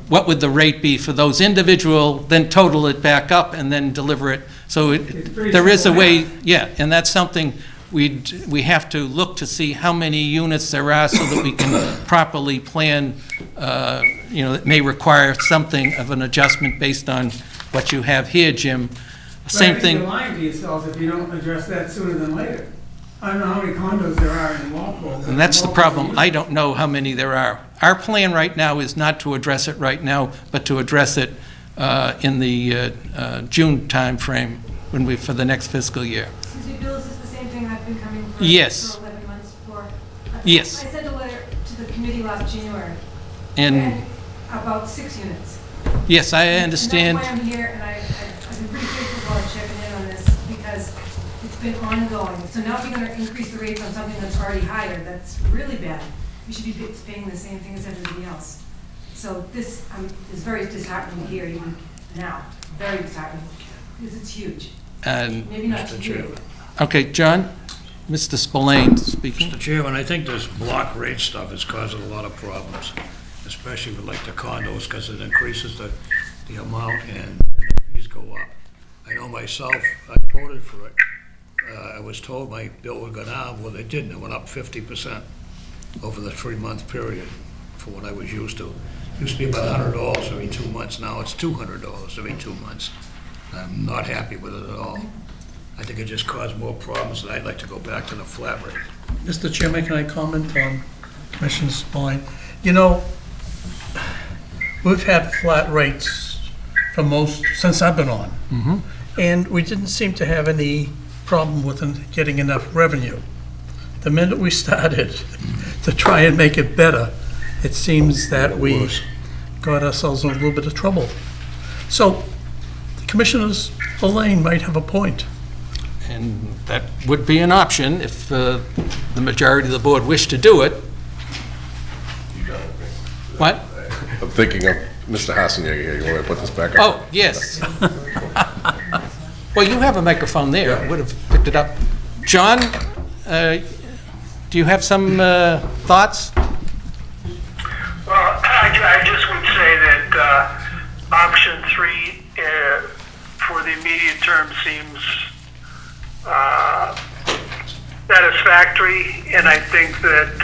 what would the rate be for those individual, then total it back up and then deliver it. So there is a way, yeah, and that's something we have to look to see how many units there are so that we can properly plan. It may require something of an adjustment based on what you have here, Jim. Same thing. You're lying to yourselves if you don't address that sooner than later. I don't know how many condos there are in Walpole. And that's the problem. I don't know how many there are. Our plan right now is not to address it right now, but to address it in the June timeframe for the next fiscal year. Excuse me, Bill, is this the same thing I've been coming for? Yes. For 11 months for? Yes. I sent a letter to the committee last January. And about 6 units. yes, I understand. And that's why I'm here, and I've been pretty grateful for checking in on this, because it's been ongoing. So now if you're gonna increase the rates on something that's already higher, that's really bad. You should be paying the same thing as everybody else. So this is very disheartening to hear even now, very disheartening, because it's huge. And, Maybe not to you. okay, John? Mr. Spillane speaking. Mr. Chairman, I think this block rate stuff is causing a lot of problems. especially with like the condos, because it increases the amount and the fees go up. I know myself, I voted for it. I was told my bill would go down, well, it didn't, it went up 50% over the 3-month period for what I was used to. It used to be about $100 every 2 months, now it's $200 every 2 months. I'm not happy with it at all. I think it just caused more problems, and I'd like to go back to the flat rate. Mr. Chairman, can I comment on Commissioner's point? You know, we've had flat rates for since I've been on. And we didn't seem to have any problem with getting enough revenue. The minute we started to try and make it better, it seems that we got ourselves in a little bit of trouble. So Commissioner Elaine might have a point. And that would be an option if the majority of the board wished to do it. What? I'm thinking of Mr. Hassenjäger here. You want to put this back up? Oh, yes. Well, you have a microphone there. I would have picked it up. John, do you have some thoughts? Well, I just would say that option 3 for the immediate term seems satisfactory, and I think that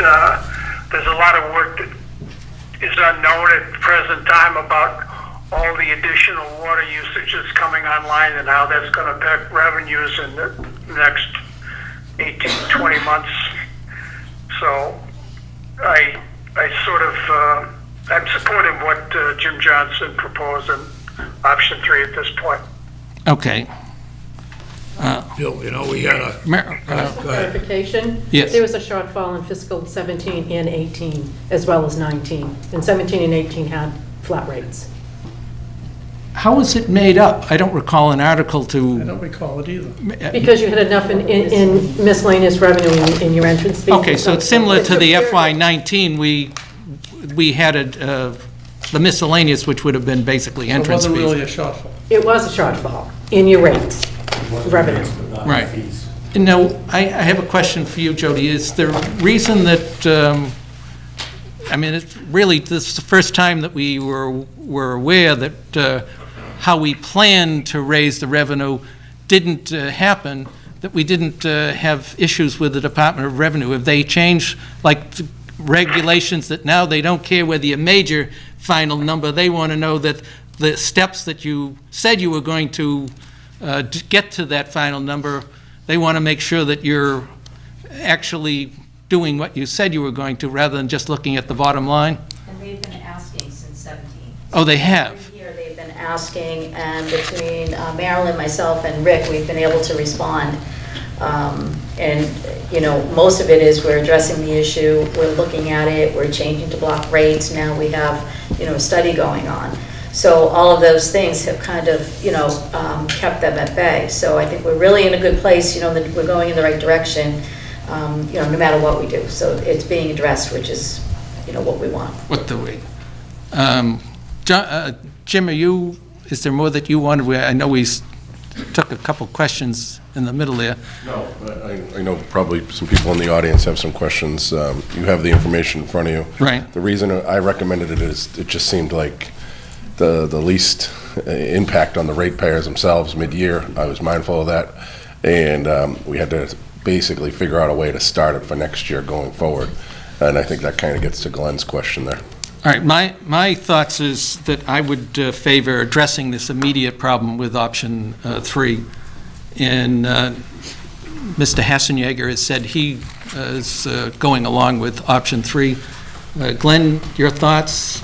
there's a lot of work that is unknown at the present time about all the additional water usage that's coming online and how that's going to affect revenues in the next 18, 20 months. So I sort of, I'm supporting what Jim Johnson proposed in option 3 at this point. Okay. Bill, you know, we had a... Clarification? Yes. There was a shortfall in fiscal 17 and 18, as well as 19. And 17 and 18 had flat rates. How was it made up? I don't recall an article I to... don't recall it either. Because you had enough in miscellaneous revenue in your entrance fees. Okay, so it's similar to the FY19, we had the miscellaneous, which would have been basically entrance It fees. wasn't really a shortfall. It was a shortfall in your rates, revenue. Right. Now, I have a question for you, Jody. Is there a reason that, I mean, it's really, this is the first time that we were aware that how we planned to raise the revenue didn't happen, that we didn't have issues with the Department of Revenue? Have they changed, like, the regulations that now they don't care whether you made your final number, they want to know that the steps that you said you were going to get to that final number, they want to make sure that you're actually doing what you said you were going to, rather than just looking at the bottom line? And they've been asking since 17. Oh, they have? Every year they've been asking, and between Marilyn, myself, and Rick, we've been able to respond. And, you know, most of it is we're addressing the issue, we're looking at it, we're changing to block rates, now we have, you know, a study going on. So all of those things have kind of, you know, kept them at bay. So I think we're really in a good place, you know, that we're going in the right direction, you know, no matter what we do. So it's being addressed, which is, you know, what we want. What do we? Jim, is there more that you wanted? I know we took a couple questions in the middle there. No, I know probably some people in the audience have some questions. You have the information in front of you. Right. The reason I recommended it is it just seemed like the least impact on the ratepayers themselves mid-year. I was mindful of that, and we had to basically figure out a way to start it for next year going forward. And I think that kind of gets to Glenn's question there. All right, my thoughts is that I would favor addressing this immediate problem with option 3. And Mr. Hassenjäger has said he is going along with option 3. Glenn, your thoughts?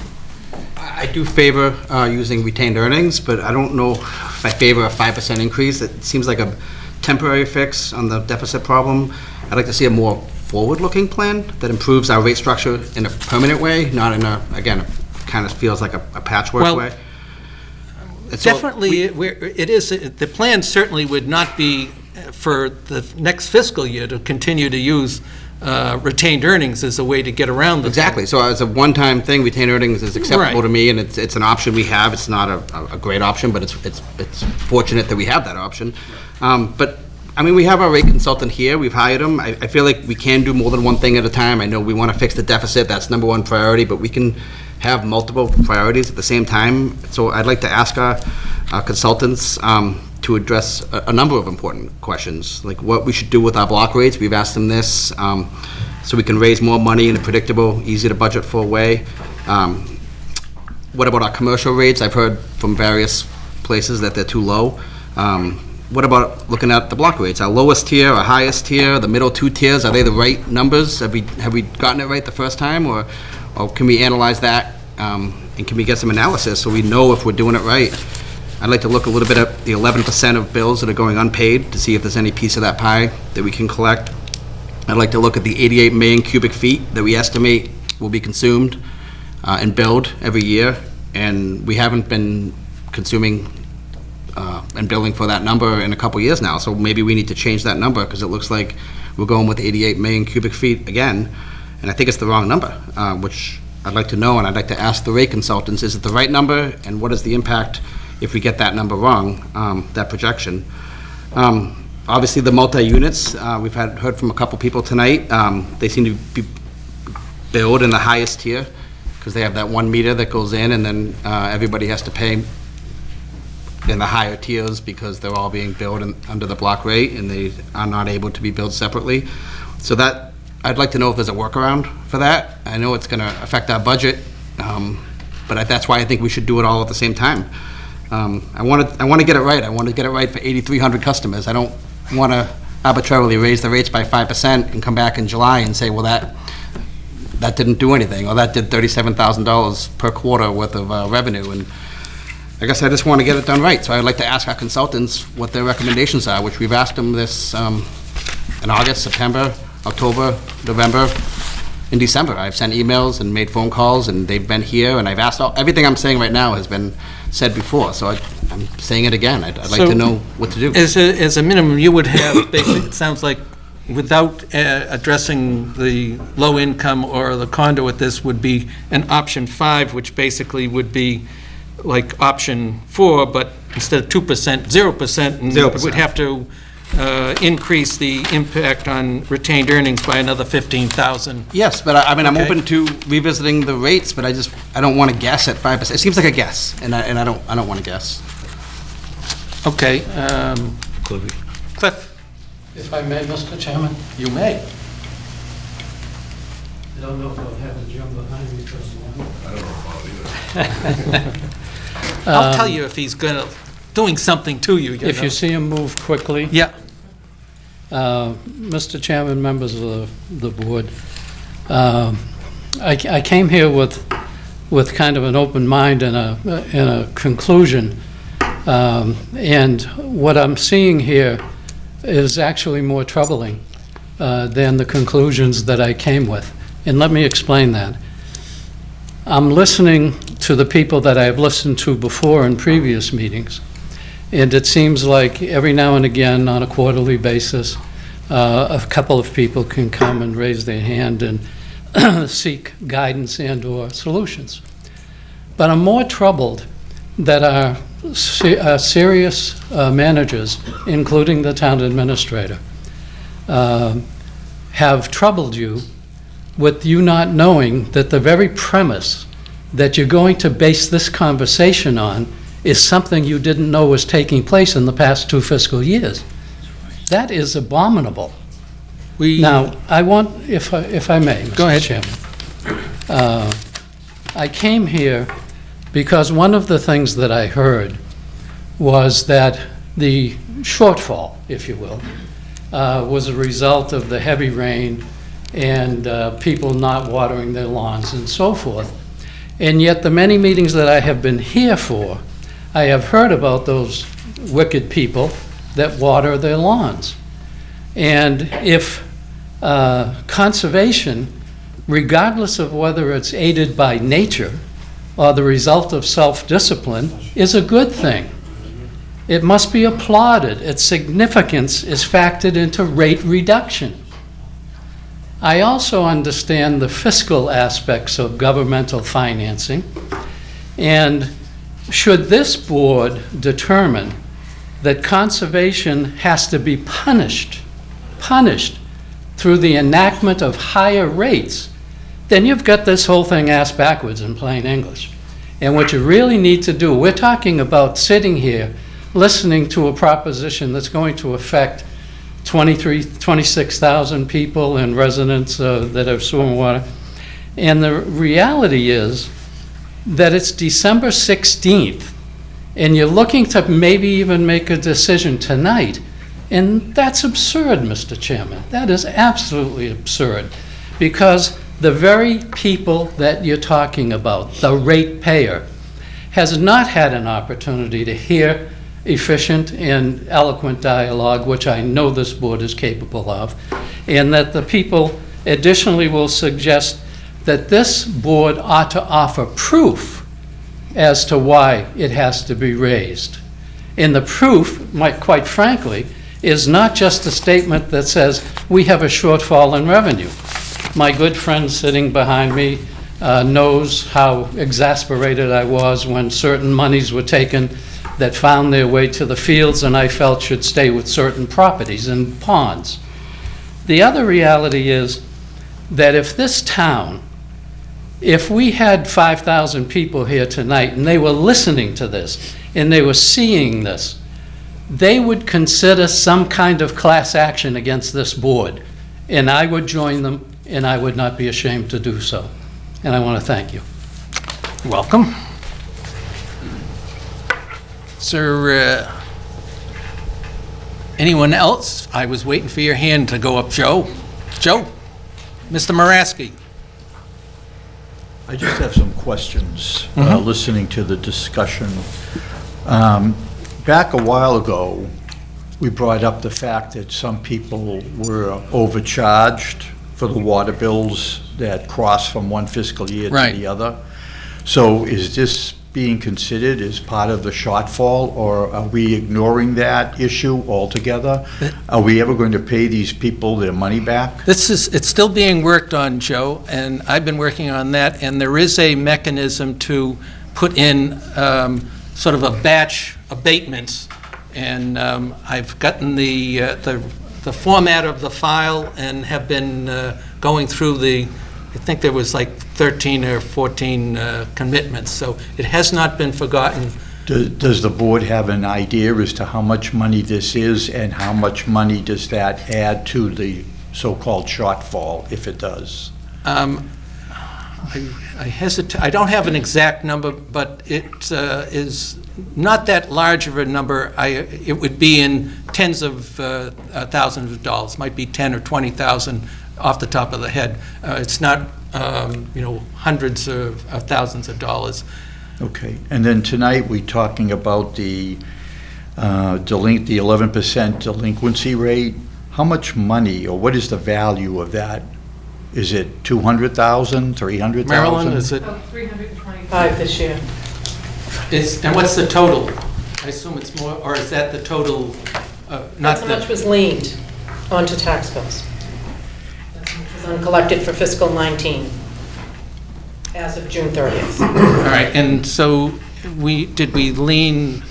I do favor using retained earnings, but I don't know if I favor a 5% increase. It seems like a temporary fix on the deficit problem. I'd like to see a more forward-looking plan that improves our rate structure in a permanent way, not in a, again, it kind of feels like a patchwork way. Definitely, it is. The plan certainly would not be for the next fiscal year to continue to use retained earnings as a way to get around the Exactly. So as a one-time thing, retained earnings is acceptable to me, and it's an option we have. It's not a great option, but it's fortunate that we have that option. But I mean, we have our rate consultant here. We've hired him. I feel like we can do more than one thing at a time. I know we want to fix the deficit. That's #1 priority, but we can have multiple priorities at the same time. So I'd like to ask our consultants to address a number of important questions, like what we should do with our block rates. We've asked them this, so we can raise more money in a predictable, easy to budget for way. What about our commercial rates? I've heard from various places that they're too low. What about looking at the block rates? Our lowest tier, our highest tier, the middle two tiers, are they the right numbers? Have we gotten it right the first time, or can we analyze that, and can we get some analysis so we know if we're doing it right? I'd like to look a little bit at the 11% of bills that are going unpaid to see if there's any piece of that pie that we can collect. I'd like to look at the 88 million cubic feet that we estimate will be consumed and billed every year, and we haven't been consuming and billing for that number in a couple years now, so maybe we need to change that number, because it looks like we're going with 88 million cubic feet again, and I think it's the wrong number, which I'd like to know, and I'd like to ask the rate consultants, is it the right number, and what is the impact if we get that number wrong, that projection? Obviously, the multi-units, we've heard from a couple people tonight, they seem to be billed in the highest tier, because they have that 1 meter that goes in, and then everybody has to pay in the higher tiers because they're all being billed under the block rate, and they are not able to be billed separately. So that, I'd like to know if there's a workaround for that. I know it's gonna affect our budget, but that's why I think we should do it all at the same time. I wanna get it right. I want to get it right for 8,300 customers. I don't wanna arbitrarily raise the rates by 5% and come back in July and say, well, that didn't do anything, or that did $37,000 per quarter worth of revenue. And I guess I just want to get it done right. So I'd like to ask our consultants what their recommendations are, which we've asked them this in August, September, October, November, in December. I've sent emails and made phone calls, and they've been here, and I've asked, everything I'm saying right now has been said before, so I'm saying it again. I'd like to know what to do. As a minimum, you would have, basically, it sounds like, without addressing the low income or the condo with this, would be an option 5, which basically would be like option 4, but instead of 2%, 0%, and 0%. would have to increase the impact on retained earnings by another 15,000. Yes, but I mean, I'm Okay. open to revisiting the rates, but I don't want to guess at 5%. It seems like a guess, and I don't want to guess. Okay, Cliff, If I may, Mr. Chairman? you may. I don't know if I'll have the Jim behind me for long. I don't know about either. I'll tell you if he's doing something to you. If you see him move quickly. Yeah. Mr. Chairman, members of the board, I came here with kind of an open mind and a conclusion. And what I'm seeing here is actually more troubling than the conclusions that I came with. And let me explain that. I'm listening to the people that I've listened to before in previous meetings, and it seems like every now and again, on a quarterly basis, a couple of people can come and raise their hand and seek guidance and/or solutions. But I'm more troubled that our serious managers, including the town administrator, have troubled you with you not knowing that the very premise that you're going to base this conversation on is something you didn't know was taking place in the past 2 fiscal years. That is abominable. Now, I want, if I may, Go ahead. Mr. Chairman. I came here because one of the things that I heard was that the shortfall, if you will, was a result of the heavy rain and people not watering their lawns and so forth. And yet the many meetings that I have been here for, I have heard about those wicked people that water their lawns. And if conservation, regardless of whether it's aided by nature or the result of self-discipline, is a good thing, it must be applauded. Its significance is factored into rate reduction. I also understand the fiscal aspects of governmental financing, and should this board determine that conservation has to be punished through the enactment of higher rates, then you've got this whole thing ass backwards in plain English. And what you really need to do, we're talking about sitting here, listening to a proposition that's going to affect 26,000 people and residents that have sewer and water. And the reality is that it's December 16th, and you're looking to maybe even make a decision tonight. And that's absurd, Mr. Chairman. That is absolutely absurd, because the very people that you're talking about, the ratepayer, has not had an opportunity to hear efficient and eloquent dialogue, which I know this board is capable of, and that the people additionally will suggest that this board ought to offer proof as to why it has to be raised. And the proof, quite frankly, is not just a statement that says we have a shortfall in revenue. My good friend sitting behind me knows how exasperated I was when certain monies were taken that found their way to the fields and I felt should stay with certain properties and ponds. The other reality is that if this town, if we had 5,000 people here tonight and they were listening to this and they were seeing this, they would consider some kind of class action against this board, and I would join them, and I would not be ashamed to do so. And I want to thank you. Welcome. Sir, anyone else? I was waiting for your hand to go up, Joe. Joe? Mr. Maraski? I just have some questions, listening to the discussion. Back a while ago, we brought up the fact that some people were overcharged for the water bills that cross from one fiscal year to the other. So is this being considered as part of the shortfall, or are we ignoring that issue altogether? Are we ever going to pay these people their money back? It's still being worked on, Joe, and I've been working on that, and there is a mechanism to put in sort of a batch abatements, and I've gotten the format of the file and have been going through I think there was like 13 or 14 commitments, so it has not been forgotten. Does the board have an idea as to how much money this is, and how much money does that add to the so-called shortfall, if it does? I hesitate. I don't have an exact number, but it is not that large of a number. It would be in tens of thousands of dollars. Might be 10 or 20,000 off the top of the head. It's not, hundreds of thousands of dollars. Okay, and then tonight we're talking about the 11% delinquency rate. How much money, or what is the value of that? Is it 200,000, 300,000? Marilyn, is it? About 325 this year. And what's the total? I assume it's more, or is that the total? That's how much was leaned onto tax bills. That's how much was uncollected for fiscal 19 as of June 30th. All right, and so did we lean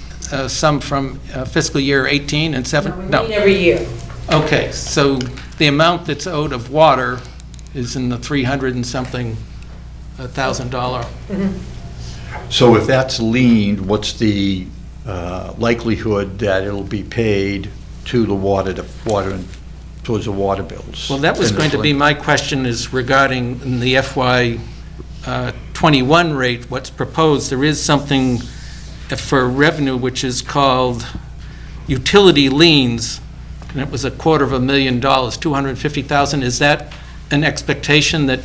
some from fiscal year 18 and 17? No, we lean every year. Okay, so the amount that's owed of water is in the 300 and something $1,000. So if that's leaned, what's the likelihood that it'll be paid to the towards the water bills? Well, that was going to be my question, is regarding the FY 21 rate, what's proposed. There is something for revenue which is called utility liens, and it was $250,000, $250,000. Is that an expectation that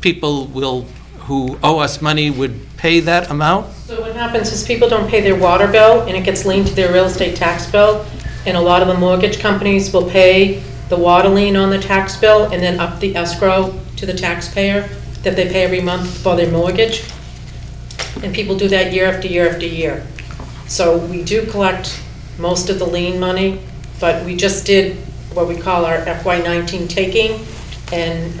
people who owe us money would pay that amount? So what happens is people don't pay their water bill, and it gets linked to their real estate tax bill, and a lot of the mortgage companies will pay the water lien on the tax bill and then up the escrow to the taxpayer that they pay every month for their mortgage. And people do that year after year after year. So we do collect most of the lien money, but we just did what we call our FY19 taking, and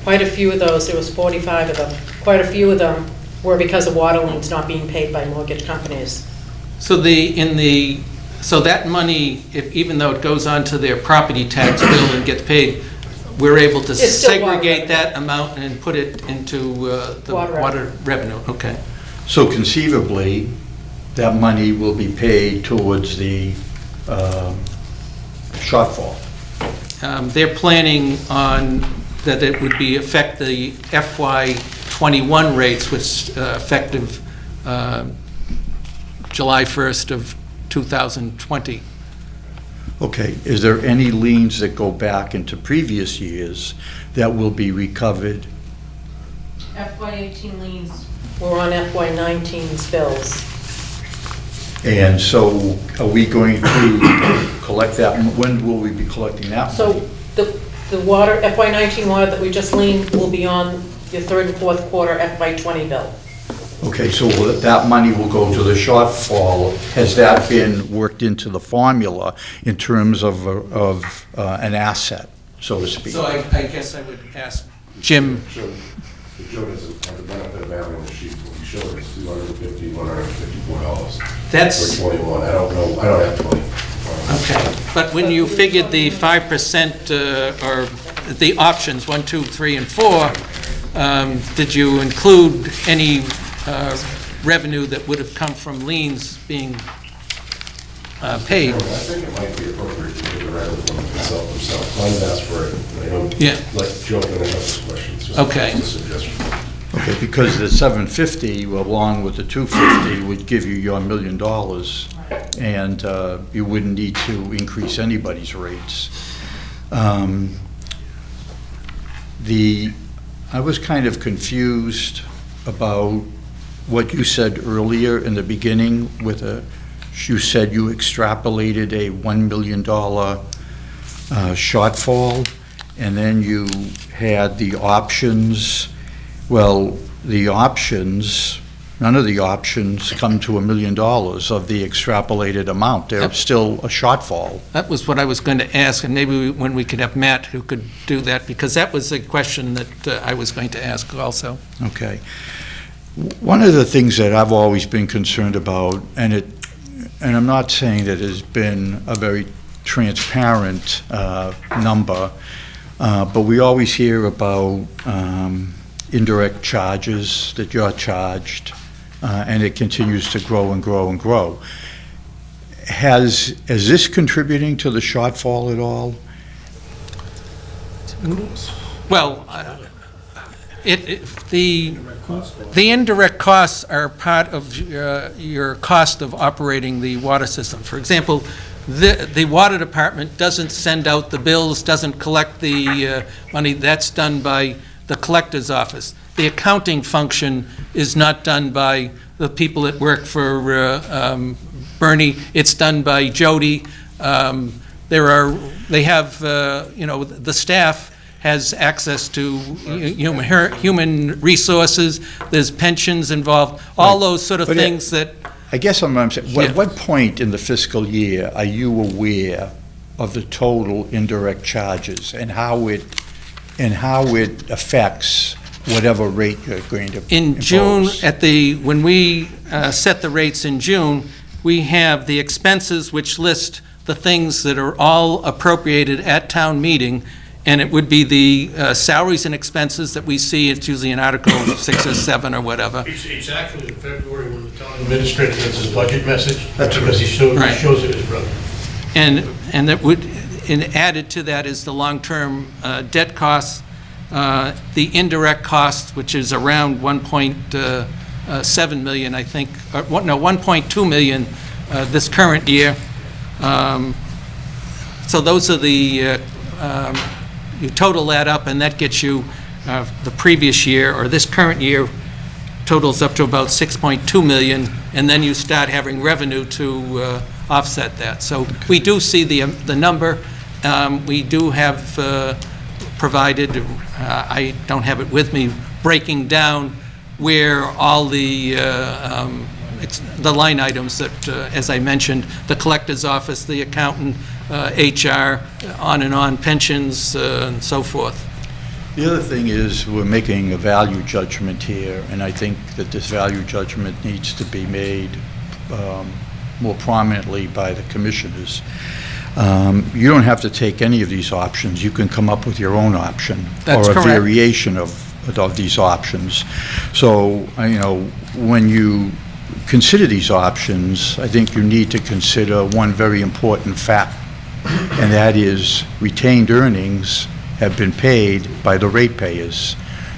quite a few of those, there was 45 of them, quite a few of them were because of water liens not being paid by mortgage companies. So so that money, even though it goes onto their property tax bill and gets paid, we're able to It's still water segregate revenue. that amount and put it into the Water water revenue, okay. So conceivably, that money will be paid towards the shortfall. They're planning on that it would be affect the FY '21 rates, which effective July 1st of 2020. Okay, is there any liens that go back into previous years that will be recovered? FY18 liens were on FY19's bills. And so are we going to collect that? When will we be collecting that? So the water, FY19 water that we just leaned will be on your third and fourth quarter FY20 bill. Okay, so that money will go to the shortfall. Has that been worked into the formula in terms of an asset, so to speak? So I guess I would ask Jim. Joe doesn't have the benefit of having the sheet. What he showed us $254. That's- For 21, I don't know, I don't have 20. Okay, but when you figured the 5% or the options, 1, 2, 3, and 4, did you include any revenue that would have come from liens being paid? I think it might be appropriate to get the revenue from the consultant himself. I've asked for it. I don't Yeah. let Joe finish up his questions. Just Okay. a suggestion. Okay, because the 750, along with the 250, would give you your $1 million, and you wouldn't need to increase anybody's rates. I was kind of confused about what you said earlier in the beginning with you said you extrapolated a $1 million shortfall, and then you had the options. Well, the options, none of the options come to $1 million of the extrapolated amount. They're still a shortfall. That was what I was going to ask, and maybe when we could have Matt who could do that, because that was a question that I was going to ask also. Okay. One of the things that I've always been concerned about, and I'm not saying that it's been a very transparent number, but we always hear about indirect charges that you're charged, and it continues to grow and grow and grow. Is this contributing to the shortfall at all? Well, the indirect costs are part of your cost of operating the water system. For example, the water department doesn't send out the bills, doesn't collect the money. That's done by the collector's office. The accounting function is not done by the people that work for Bernie. It's done by Jody. They have, the staff has access to human resources. There's pensions involved, all those sort of things that. I guess I'm saying, at what point in the fiscal year are you aware of the total indirect charges and how it affects whatever rate you're going to In June, impose? when we set the rates in June, we have the expenses which list the things that are all appropriated at town meeting, and it would be the salaries and expenses that we see. It's usually in Article 6 or 7 or whatever. It's actually in February when the town administrator gets his budget message. That's because he Right. shows it his brother. And that would, and added to that is the long-term debt costs, the indirect costs, which is around 1.7 million, I think, 1.2 million this current year. So those are the, you total that up, and that gets you the previous year, or this current year, totals up to about 6.2 million, and then you start having revenue to offset that. So we do see the number. We do have provided, I don't have it with me, breaking down where all the line items that, as I mentioned, the collector's office, the accountant, HR, on and on, pensions, and so forth. The other thing is, we're making a value judgment here, and I think that this value judgment needs to be made more prominently by the commissioners. You don't have to take any of these options. You can come up with your own option. That's or a correct. variation of these options. So, when you consider these options, I think you need to consider one very important fact, and that is retained earnings have been paid by the ratepayers.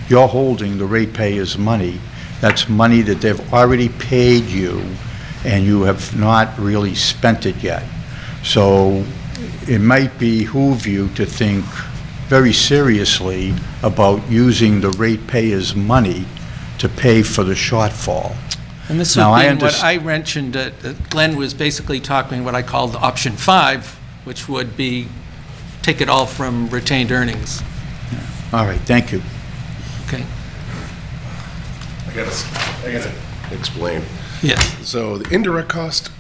You're holding the ratepayers' money. That's money that they've already paid you, and you have not really spent it yet. So it might behoove you to think very seriously about using the ratepayers' money to pay for the shortfall. And this Now, would I be what underst- I mentioned, Glenn was basically talking what I called option 5, which would be take it all from retained earnings. All right, thank you. Okay? I gotta explain. Yeah. So the indirect cost,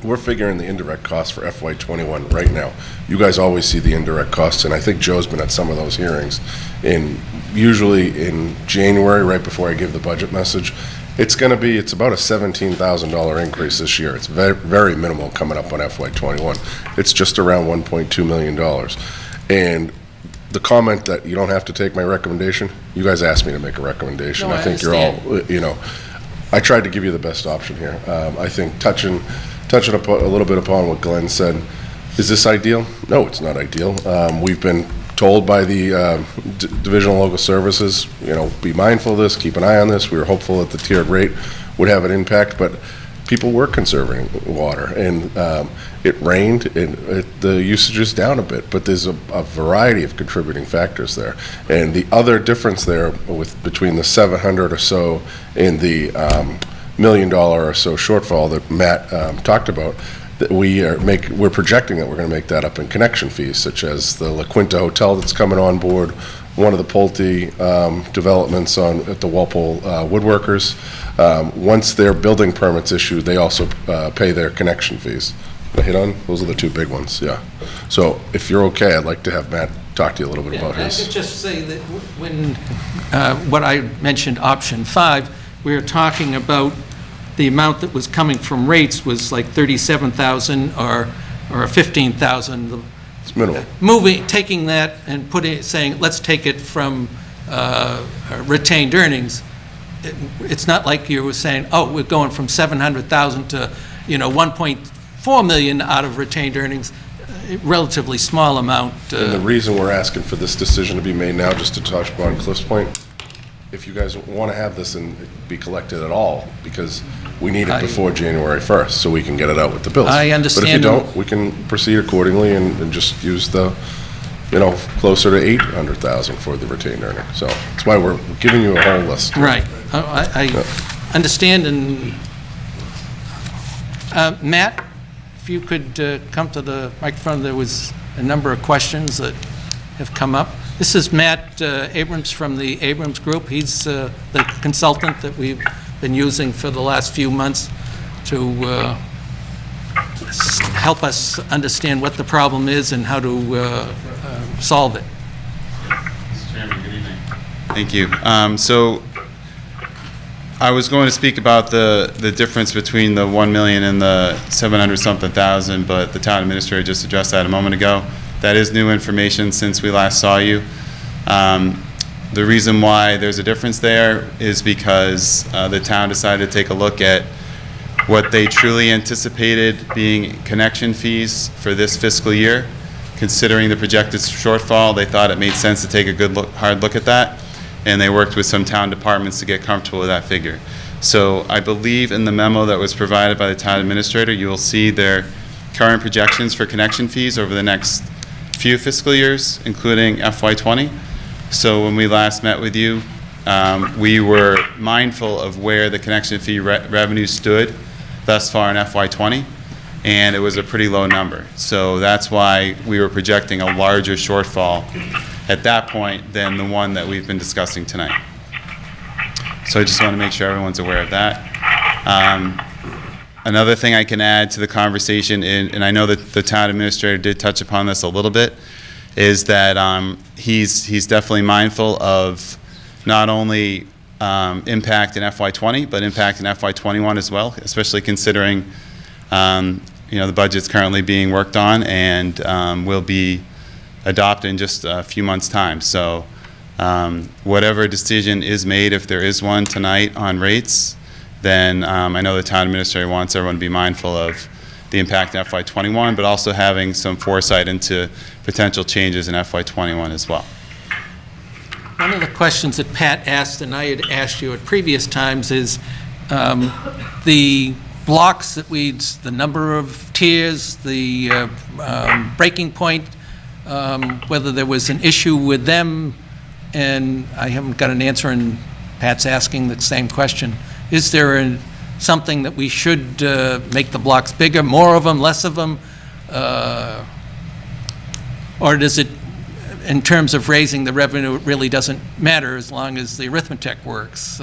we're figuring the indirect cost for FY '21 right now. You guys always see the indirect costs, and I think Joe's been at some of those hearings. Usually in January, right before I give the budget message, it's about a $17,000 increase this year. It's very, very minimal coming up on FY '21. It's just around $1.2 million. And the comment that you don't have to take my recommendation, you guys asked me to make a recommendation. No, I think you're all, I tried to give you the best option here. I think touching a little bit upon what Glenn said, is this ideal? No, it's not ideal. We've been told by the Division of Local Services, be mindful of this, keep an eye on this. We were hopeful that the tiered rate would have an impact, but people were conserving water, and it rained, and the usage is down a bit, but there's a variety of contributing factors there. And the other difference there between the 700 or so and the $1 million or so shortfall that Matt talked about, that we're projecting that we're going to make that up in connection fees, such as the La Quinta Hotel that's coming on board, one of the Pulte developments at the Walpole Woodworkers. Once their building permits issued, they also pay their connection fees. Did I hit on? Those are the two big ones, yeah. So if you're okay, I'd like to have Matt talk to you a little bit about I his. could just say that when, what I mentioned, option 5, we were talking about the amount that was coming from rates was like 37,000 or 15,000. It's minimal. Taking that and saying, let's take it from retained earnings. It's not like you were saying, oh, we're going from 700,000 to, 1.4 million out of retained earnings, relatively small amount. And the reason we're asking for this decision to be made now, just to touch upon Cliff's point, if you guys want to have this and be collected at all, because we need it before January 1st, so we can get it out with the bills. I understand. But if you don't, we can proceed accordingly and just use the, closer to 800,000 for the retained earning. So that's why we're giving you a whole list. Right. I understand, and Matt, if you could come to the microphone, there was a number of questions that have come up. This is Matt Abrams from the Abrams Group. He's the consultant that we've been using for the last few months to help us understand what the problem is and how to solve it. Mr. Chairman, good evening. Thank you. So I was going to speak about the difference between the 1 million and the 700-something thousand, but the town administrator just addressed that a moment ago. That is new information since we last saw you. The reason why there's a difference there is because the town decided to take a look at what they truly anticipated being connection fees for this fiscal year. Considering the projected shortfall, they thought it made sense to take a hard look at that, and they worked with some town departments to get comfortable with that figure. So I believe in the memo that was provided by the town administrator, you will see their current projections for connection fees over the next few fiscal years, including FY20. So when we last met with you, we were mindful of where the connection fee revenue stood thus far in FY20, and it was a pretty low number. So that's why we were projecting a larger shortfall at that point than the one that we've been discussing tonight. So I just want to make sure everyone's aware of that. Another thing I can add to the conversation, and I know that the town administrator did touch upon this a little bit, is that he's definitely mindful of not only impact in FY20, but impact in FY21 as well, especially considering the budget's currently being worked on and will be adopted in just a few months' time. So whatever decision is made, if there is one tonight on rates, then I know the town administrator wants everyone to be mindful of the impact in FY21, but also having some foresight into potential changes in FY21 as well. One of the questions that Pat asked, and I had asked you at previous times, is the blocks that the number of tiers, the breaking point, whether there was an issue with them, and I haven't got an answer, and Pat's asking the same question. Is there something that we should make the blocks bigger, more of them, less of them? Or does it, in terms of raising the revenue, it really doesn't matter as long as the arithmetic works?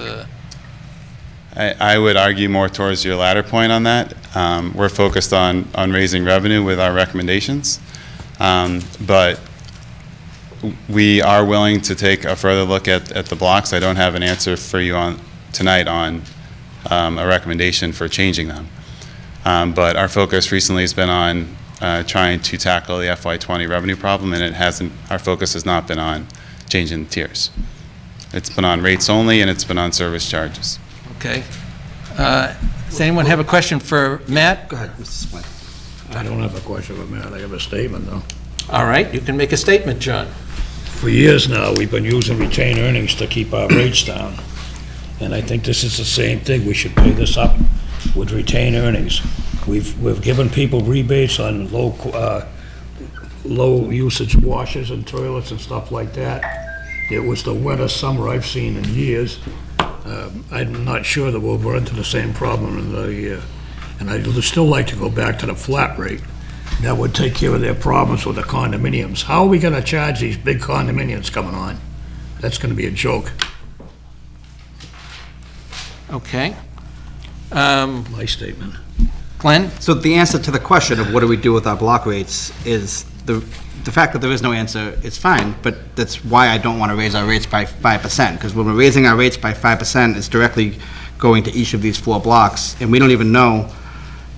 I would argue more towards your latter point on that. We're focused on raising revenue with our recommendations, but we are willing to take a further look at the blocks. I don't have an answer for you tonight on a recommendation for changing them. But our focus recently has been on trying to tackle the FY20 revenue problem, and our focus has not been on changing the tiers. It's been on rates only, and it's been on service charges. Okay. Does anyone have a question for Matt? Go ahead, Mr. Splint. I don't have a question for Matt, I have a statement, though. All right, you can make a statement, John. For years now, we've been using retained earnings to keep our rates down. And I think this is the same thing. We should pay this up with retained earnings. We've given people rebates on low usage washers and toilets and stuff like that. It was the wettest summer I've seen in years. I'm not sure that we'll run into the same problem and I'd still like to go back to the flat rate. That would take care of their problems with the condominiums. How are we gonna charge these big condominiums coming on? That's gonna be a joke. Okay. My statement. Glenn? So the answer to the question of what do we do with our block rates is the fact that there is no answer is fine, but that's why I don't want to raise our rates by 5%, because when we're raising our rates by 5%, it's directly going to each of these 4 blocks, and we don't even know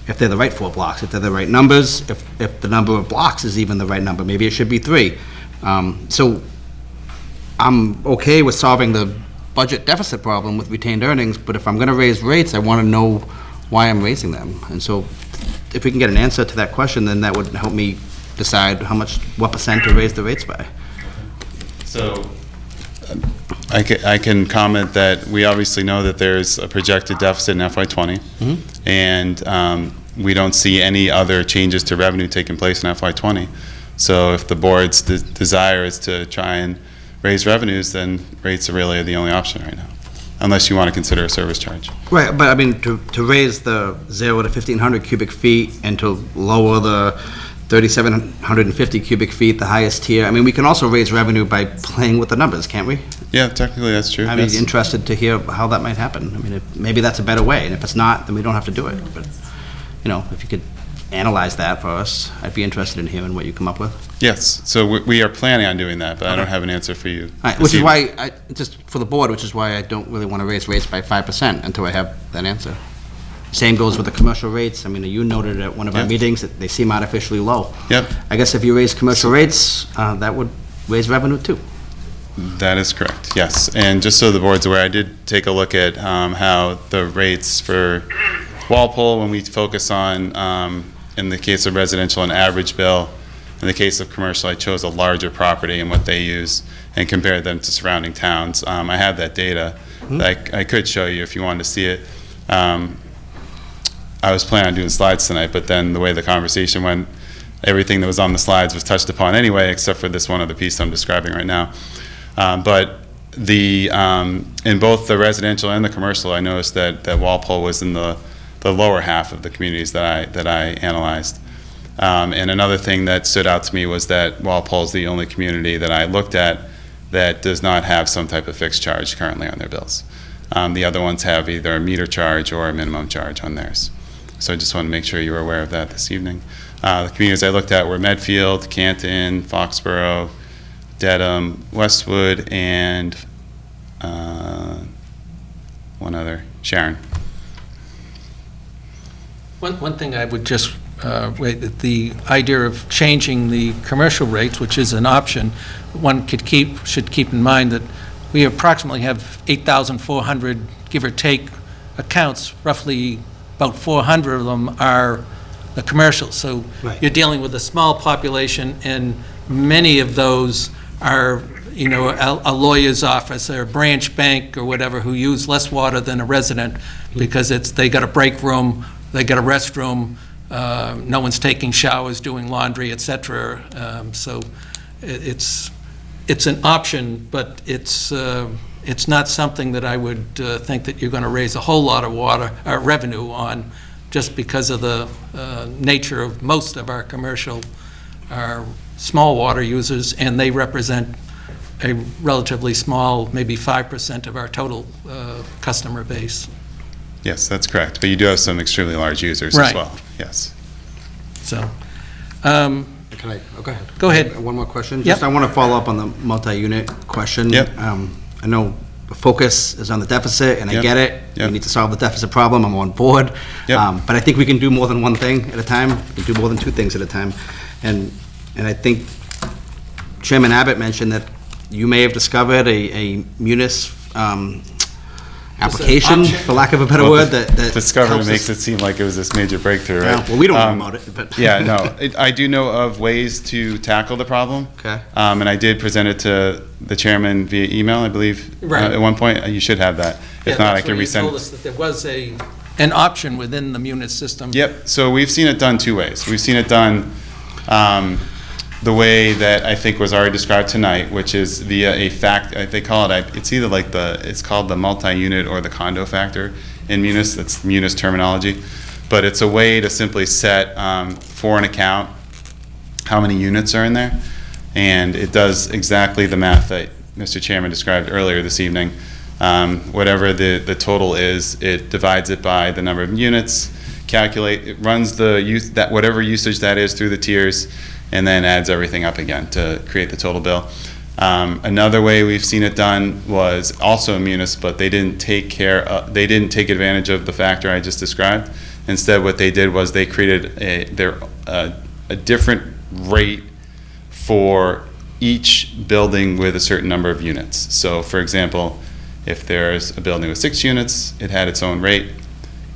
if they're the right 4 blocks, if they're the right numbers, if the number of blocks is even the right number. Maybe it should be 3. So I'm okay with solving the budget deficit problem with retained earnings, but if I'm going to raise rates, I want to know why I'm raising them. And so if we can get an answer to that question, then that would help me decide what percent to raise the rates by. So I can comment that we obviously know that there's a projected deficit in FY20, and we don't see any other changes to revenue taking place in FY20. So if the board's desire is to try and raise revenues, then rates are really the only option right now, unless you want to consider a service charge. Right, but I mean, to raise the 0 to 1,500 cubic feet and to lower the 3,750 cubic feet, the highest tier, I mean, we can also raise revenue by playing with the numbers, can't we? Yeah, technically that's true. I'd be interested to hear how that might happen. I mean, maybe that's a better way, and if it's not, then we don't have to do it. But, if you could analyze that for us, I'd be interested in hearing what you come up with. Yes, so we are planning on doing that, but I don't have an answer for you. All right, which is why, just for the board, which is why I don't really want to raise rates by 5% until I have that answer. Same goes with the commercial rates. I mean, you noted at one of our meetings that they seem artificially low. Yep. I guess if you raise commercial rates, that would raise revenue too. That is correct, yes. And just so the board's aware, I did take a look at how the rates for Walpole, when we focus on, in the case of residential, an average bill. In the case of commercial, I chose a larger property and what they use and compared them to surrounding towns. I have that data that I could show you if you wanted to see it. I was planning on doing slides tonight, but then the way the conversation went, everything that was on the slides was touched upon anyway, except for this one other piece I'm describing right now. But in both the residential and the commercial, I noticed that Walpole was in the lower half of the communities that I analyzed. And another thing that stood out to me was that Walpole is the only community that I looked at that does not have some type of fixed charge currently on their bills. The other ones have either a meter charge or a minimum charge on theirs. So I just want to make sure you were aware of that this evening. The communities I looked at were Medfield, Canton, Foxborough, Dedham, Westwood, and one other, Sharon. One thing I would just rate. The idea of changing the commercial rates, which is an option, one should keep in mind that we approximately have 8,400, give or take, accounts. Roughly about 400 of them are the commercials. So Right. you're dealing with a small population, and many of those are, a lawyer's office or a branch bank or whatever, who use less water than a resident because they got a break room, they got a restroom, no one's taking showers, doing laundry, et cetera. So it's an option, but it's not something that I would think that you're going to raise a whole lot of revenue on, just because of the nature of most of our commercial are small water users, and they represent a relatively small, maybe 5% of our total customer base. Yes, that's correct. But you do have some extremely large users as Right. well. Yes. So, Can I, go ahead. Go ahead. One more question. Yep. Just, I want to follow up on the multi-unit question. Yep. I know the focus is on the deficit, and I Yep. get it. Yep. We need to solve the deficit problem. I'm on board. Yep. But I think we can do more than one thing at a time. We can do more than two things at a time. And I think Chairman Abbott mentioned that you may have discovered a munis application, option. for lack of a better Well, word, that Discovered helps makes us- it seem like it was this major breakthrough, right? Yeah, well, we don't know about it, but- Yeah, no, I do know of ways to tackle the problem. Okay. And I did present it to the chairman via email, I believe. Right. At one point. You should have that. If not, I can You resend told it. us that there was an option within the munis system. Yep, so we've seen it done two ways. We've seen it done the way that I think was already described tonight, which is via they call it, it's either like it's called the multi-unit or the condo factor in munis. That's munis terminology. But it's a way to simply set for an account how many units are in there. And it does exactly the math that Mr. Chairman described earlier this evening. Whatever the total is, it divides it by the number of units, it runs whatever usage that is through the tiers, and then adds everything up again to create the total bill. Another way we've seen it done was also in munis, but they didn't take advantage of the factor I just described. Instead, what they did was they created a different rate for each building with a certain number of units. So, for example, if there's a building with 6 units, it had its own rate.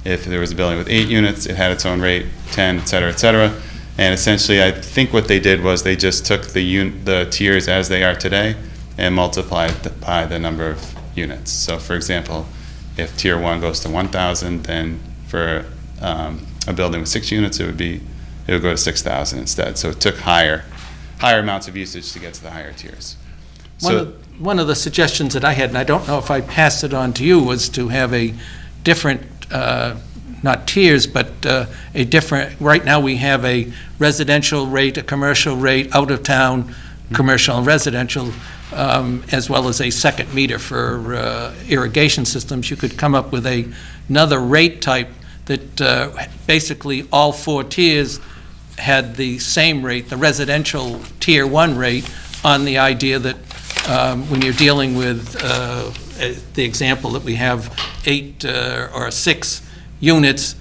If there was a building with 8 units, it had its own rate, 10, et cetera, et cetera. And essentially, I think what they did was they just took the tiers as they are today and multiplied by the number of units. So, for example, if tier 1 goes to 1,000, then for a building with 6 units, it would go to 6,000 instead. So it took higher amounts of usage to get to the higher tiers. One of the suggestions that I had, and I don't know if I passed it on to you, was to have a different, not tiers, but a different, right now we have a residential rate, a commercial rate, out-of-town, commercial and residential, as well as a second meter for irrigation systems. You could come up with another rate type that basically all 4 tiers had the same rate, the residential tier 1 rate, on the idea that when you're dealing with the example that we have 8 or 6 units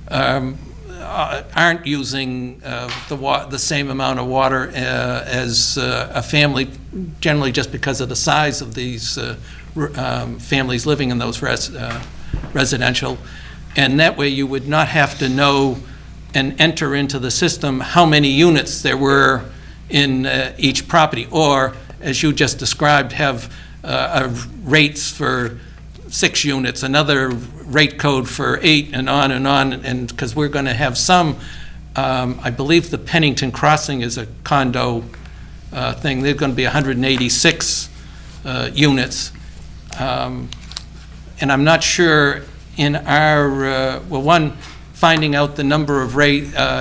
aren't using the same amount of water as a family, generally just because of the size of these families living in those residential. And that way you would not have to know and enter into the system how many units there were in each property, or, as you just described, have rates for 6 units, another rate code for 8, and on, and because we're going to have some, I believe the Pennington Crossing is a condo thing. There's going to be 186 units. And I'm not sure in our, finding out the number of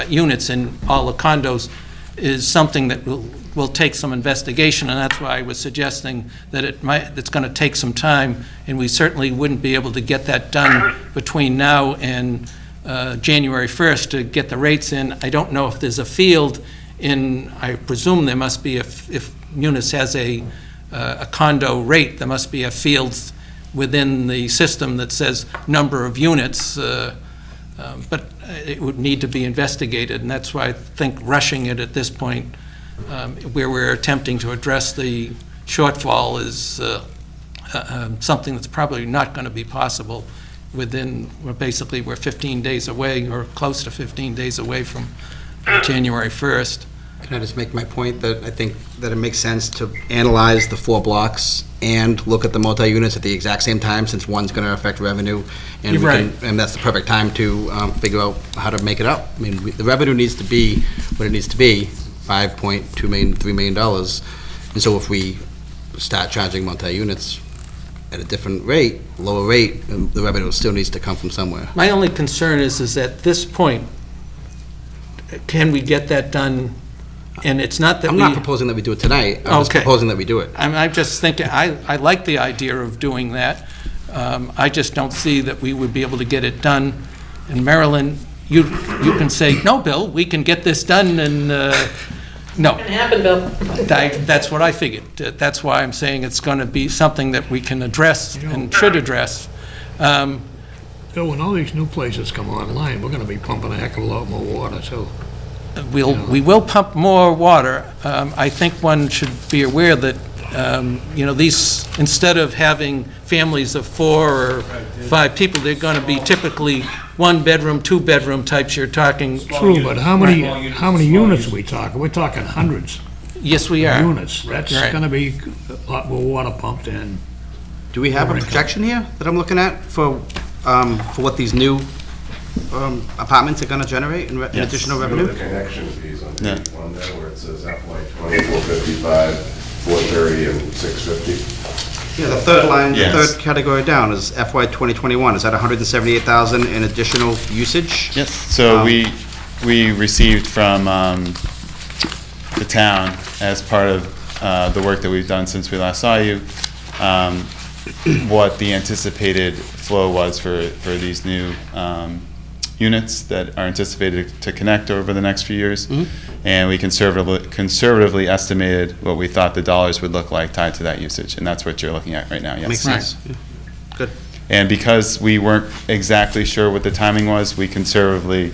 units in all the condos is something that will take some investigation, and that's why I was suggesting that it's going to take some time, and we certainly wouldn't be able to get that done between now and January 1st to get the rates in. I don't know if there's a field I presume there must be, if Munis has a condo rate, there must be a field within the system that says number of units, but it would need to be investigated, and that's why I think rushing it at this point, where we're attempting to address the shortfall, is something that's probably not going to be possible within, basically, we're 15 days away, or close to 15 days away from January 1st. Can I just make my point that I think that it makes sense to analyze the 4 blocks and look at the multi-units at the exact same time, since one's going to affect revenue, and You're right. and that's the perfect time to figure out how to make it up. I mean, the revenue needs to be what it needs to be, $5.2 million, $3 million. And so if we start charging multi-units at a different rate, lower rate, the revenue still needs to come from somewhere. My only concern is at this point, can we get that done? And it's not that I'm we... not proposing that we do it tonight. I'm just Okay. proposing that we do it. I'm just thinking, I like the idea of doing that. I just don't see that we would be able to get it done. In Maryland, you can say, no, Bill, we can get this done, and, no. Can happen, Bill. That's what I figured. That's why I'm saying it's going to be something that we can address and should address. Bill, when all these new places come online, we're gonna be pumping a heck of a lot more water, so. We will pump more water. I think one should be aware that, these, instead of having families of 4 or 5 people, they're going to be typically 1-bedroom, 2-bedroom types. You're talking... True, but how many units are we talking? We're talking hundreds Yes, we of are. units. That's Right. gonna be a lot more water pumped in. Do we have a projection here that I'm looking at for what these new apartments are gonna generate in Yes. additional revenue? The connection fees on Yeah. page 1 there, where it says FY 20, 455, 430, and 650. Yeah, the third line, the Yes. third category down is FY 2021. Is that 178,000 in additional usage? Yes, so we received from the town, as part of the work that we've done since we last saw you, what the anticipated flow was for these new units that are anticipated to connect over the next few years. And we conservatively estimated what we thought the dollars would look like tied to that usage, and that's what you're looking at right now, yes. Makes sense. Yeah. Good. And because we weren't exactly sure what the timing was, we conservatively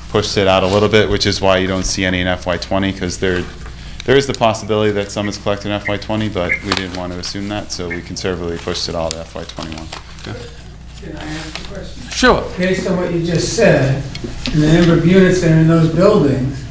pushed it out a little bit, which is why you don't see any in FY '20, because there is the possibility that some is collected in FY '20, but we didn't want to assume that, so we conservatively pushed it all to FY '21. Can I ask a question? Sure. Based on what you just said, and the number of units that are in those buildings,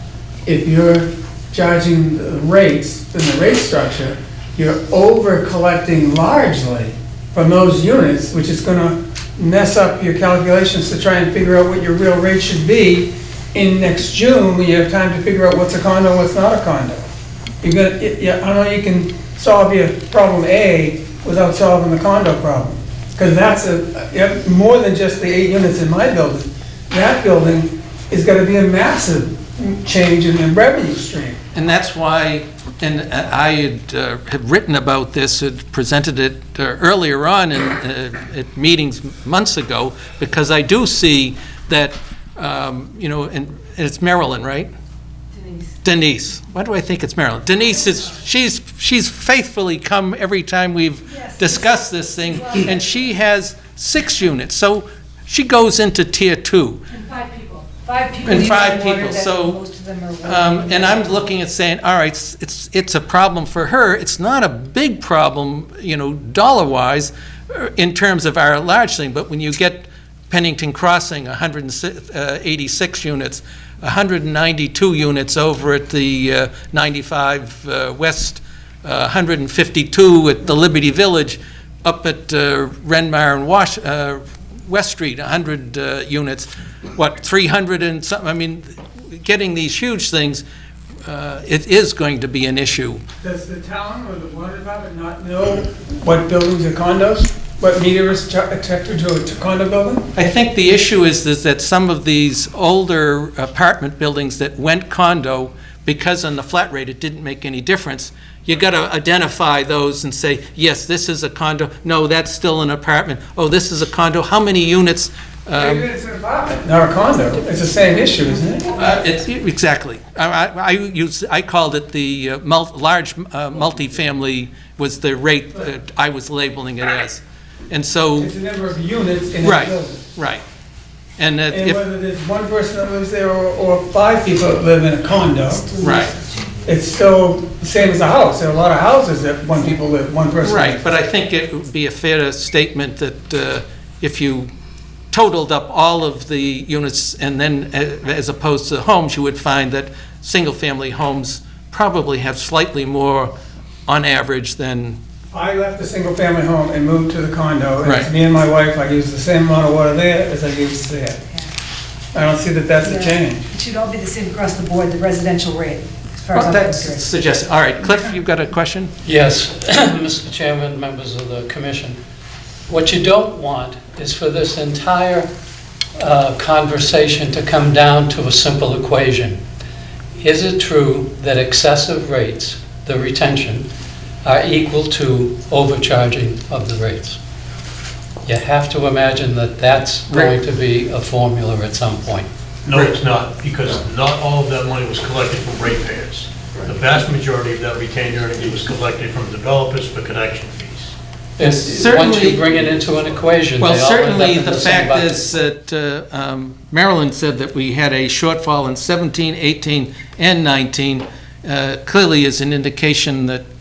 if you're charging the rates, in the rate structure, you're over-collecting largely from those units, which is gonna mess up your calculations to try and figure out what your real rate should be in next June, when you have time to figure out what's a condo and what's not a condo. You're gonna, yeah, I know you can solve your problem A without solving the condo problem. Because that's more than just the 8 units in my building. That building is gonna be a massive change in the revenue stream. And that's why, and I had written about this, had presented it earlier on at meetings months ago, because I do see that, and it's Maryland, right? Denise. Why do I think it's Maryland? Denise she's faithfully come every time we've discussed this thing, and she has 6 units. So she goes into tier 2. And 5 people. 5 people. And use 5 the water people, that so, most of them are and I'm looking at saying, all right, it's a problem for her. It's not a big problem, dollar-wise, in terms of our large thing, but when you get Pennington Crossing, 186 units, 192 units over at the 95 West, 152 at the Liberty Village, up at Renmar and West Street, 100 units, 300 and something, I mean, getting these huge things, it is going to be an issue. Does the town or the water department not know what buildings are condos? What meter is attached to a condo building? I think the issue is that some of these older apartment buildings that went condo, because on the flat rate it didn't make any difference, you got to identify those and say, yes, this is a condo. No, that's still an apartment. Oh, this is a condo. How many units? Maybe it's an apartment, not a condo. It's the same issue, isn't it? Exactly. I called it the large multifamily was the rate that I was labeling it as. And so. It's the number of units in a Right, building. right. And And if, whether there's one person that lives there or 5 people that live in a condo, right, it's still the same as a house. There are a lot of houses that one person. right, but I think it would be a fair statement that if you totaled up all of the units and then, as opposed to homes, you would find that single-family homes probably have slightly more on average than, I left the single-family home and moved to the condo. And it's Right. me and my wife, I use the same amount of water there as I use there. I don't see that that's a change. It should all be the same across the board, the residential rate, as far as well, I'm that's concerned. suggested. All right, Cliff, you've got a question? Yes, Mr. Chairman, members of the commission. What you don't want is for this entire conversation to come down to a simple equation. Is it true that excessive rates, the retention, are equal to overcharging of the rates? You have to imagine that that's going to be a formula at some point. No, it's not, because not all of that money was collected from ratepayers. The vast majority of that retained earnings was collected from developers for connection fees. And once you Certainly- bring it into an equation, they all Well, end up certainly, in the the same fact bucket. is that Maryland said that we had a shortfall in 17, 18, and 19, clearly is an indication that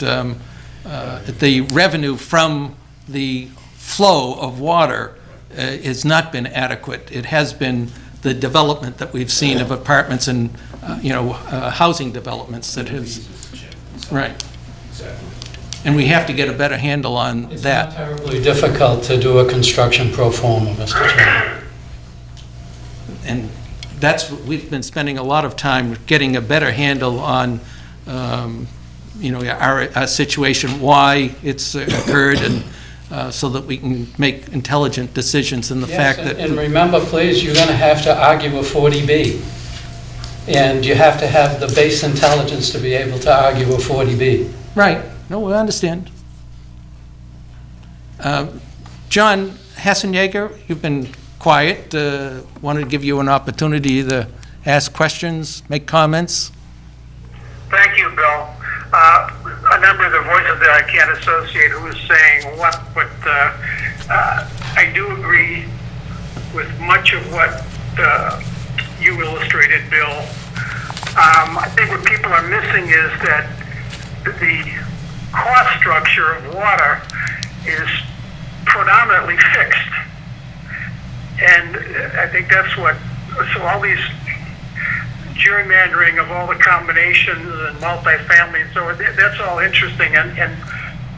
the revenue from the flow of water has not been adequate. It has been the development that we've seen of apartments and, housing developments that has, right. And we have to get a better handle on It's that. not terribly difficult to do a construction pro forma, Mr. Chairman. And that's, we've been spending a lot of time getting a better handle on, our situation, why it's occurred, and so that we can make intelligent decisions. And the Yes, fact that, and remember, please, you're going to have to argue a 40B. And you have to have the base intelligence to be able to argue a 40B. right, no, we understand. John Hassenjager, you've been quiet. Wanted to give you an opportunity to ask questions, make comments. Thank you, Bill. A number of the voices that I can't associate who is saying what, but I do agree with much of what you illustrated, Bill. I think what people are missing is that the cost structure of water is predominantly fixed. And I think that's what, so all these gerrymandering of all the combinations and multifamily and so on, that's all interesting, and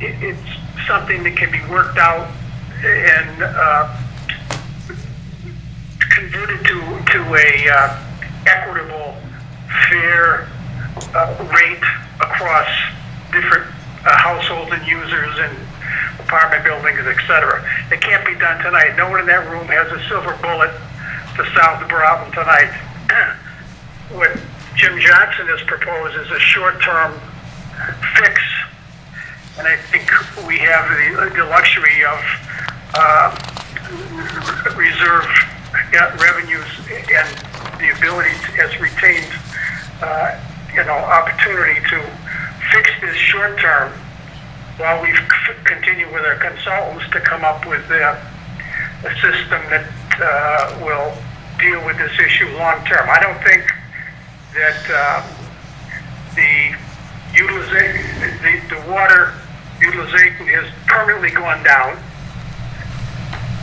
it's something that can be worked out and converted to a equitable, fair rate across different households and users and apartment buildings, et cetera. It can't be done tonight. No one in that room has a silver bullet to solve the problem tonight. What Jim Johnson has proposed is a short-term fix, and I think we have the luxury of reserve revenues and the ability to, as retained, opportunity to fix this short-term while we continue with our consultants to come up with a system that will deal with this issue long-term. I don't think that the water utilization has permanently gone down,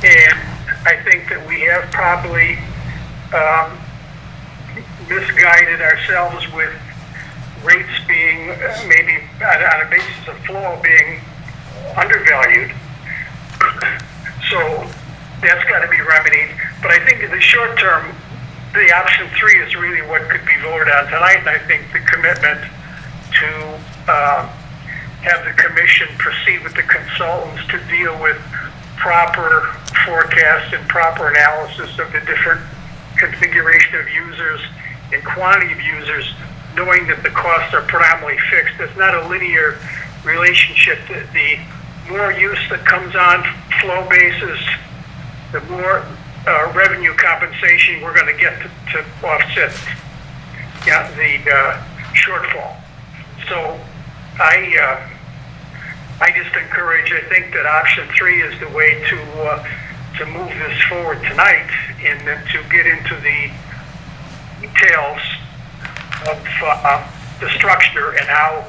and I think that we have probably misguided ourselves with rates being maybe on a basis of flow being undervalued. So that's got to be remedied. But I think in the short term, the option 3 is really what could be voted on tonight, and I think the commitment to have the commission proceed with the consultants to deal with proper forecasts and proper analysis of the different configuration of users and quantity of users, knowing that the costs are predominantly fixed. It's not a linear relationship. The more use that comes on flow basis, the more revenue compensation we're going to get to offset the shortfall. So I just encourage, I think that option 3 is the way to to move this forward tonight and then to get into the details of the structure and how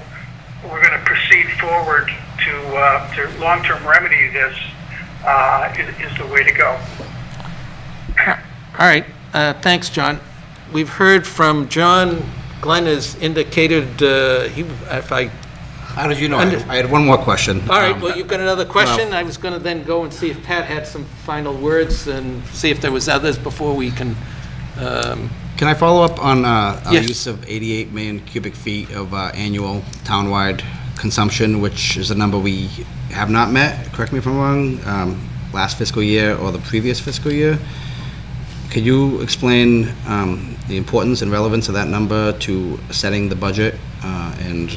we're going to proceed forward to long-term remedy this is the way to go. All right, thanks, John. We've heard from John. Glenn has indicated, How did you know? I had one more question. All right, well, you've got another question? I was going to then go and see if Pat had some final words and see if there was others before we can... Can I follow up on our Yes. use of 88 million cubic feet of annual townwide consumption, which is a number we have not met, correct me if I'm wrong, last fiscal year or the previous fiscal year? Could you explain the importance and relevance of that number to setting the budget, and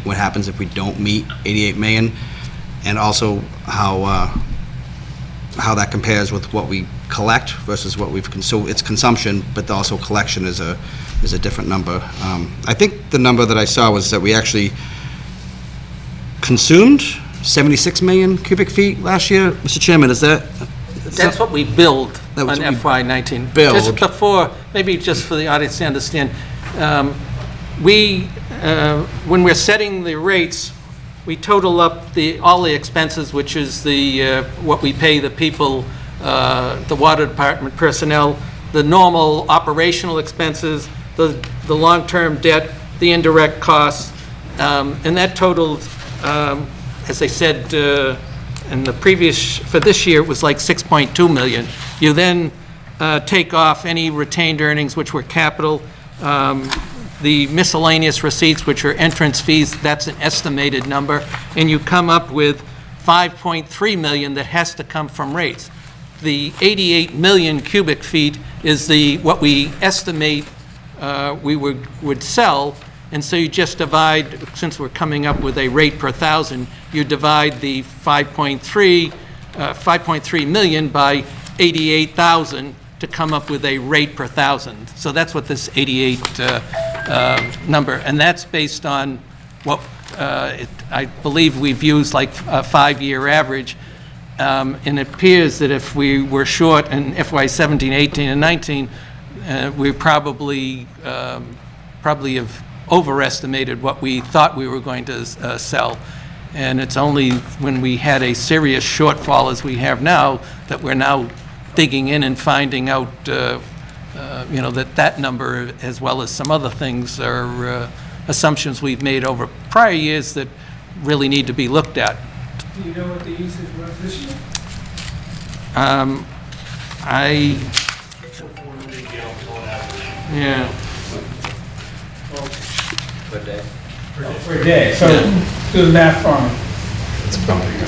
what happens if we don't meet 88 million, and also how that compares with what we collect versus what we've so it's consumption, but also collection is a different number. I think the number that I saw was that we actually consumed 76 million cubic feet last year. Mr. Chairman, is that? That's what we billed That was on what we FY19. billed. Just before, maybe just for the audience to understand, when we're setting the rates, we total up all the expenses, which is what we pay the people, the water department personnel, the normal operational expenses, the long-term debt, the indirect costs, and that totaled, as I said, in the previous, for this year, it was like 6.2 million. You then take off any retained earnings, which were capital, the miscellaneous receipts, which are entrance fees, that's an estimated number, and you come up with 5.3 million that has to come from rates. The 88 million cubic feet is what we estimate we would sell, and so you just divide, since we're coming up with a rate per thousand, you divide the 5.3 million by 88,000 to come up with a rate per thousand. So that's what this 88 number, and that's based on what I believe we've used like a 5-year average. And it appears that if we were short in FY 17, 18, and 19, we probably have overestimated what we thought we were going to sell. And it's only when we had a serious shortfall as we have now that we're now digging in and finding out, that number, as well as some other things, are assumptions we've made over prior years that really need to be looked at. Do you know what the usage was this year? Yeah. Per day, so do the math for me.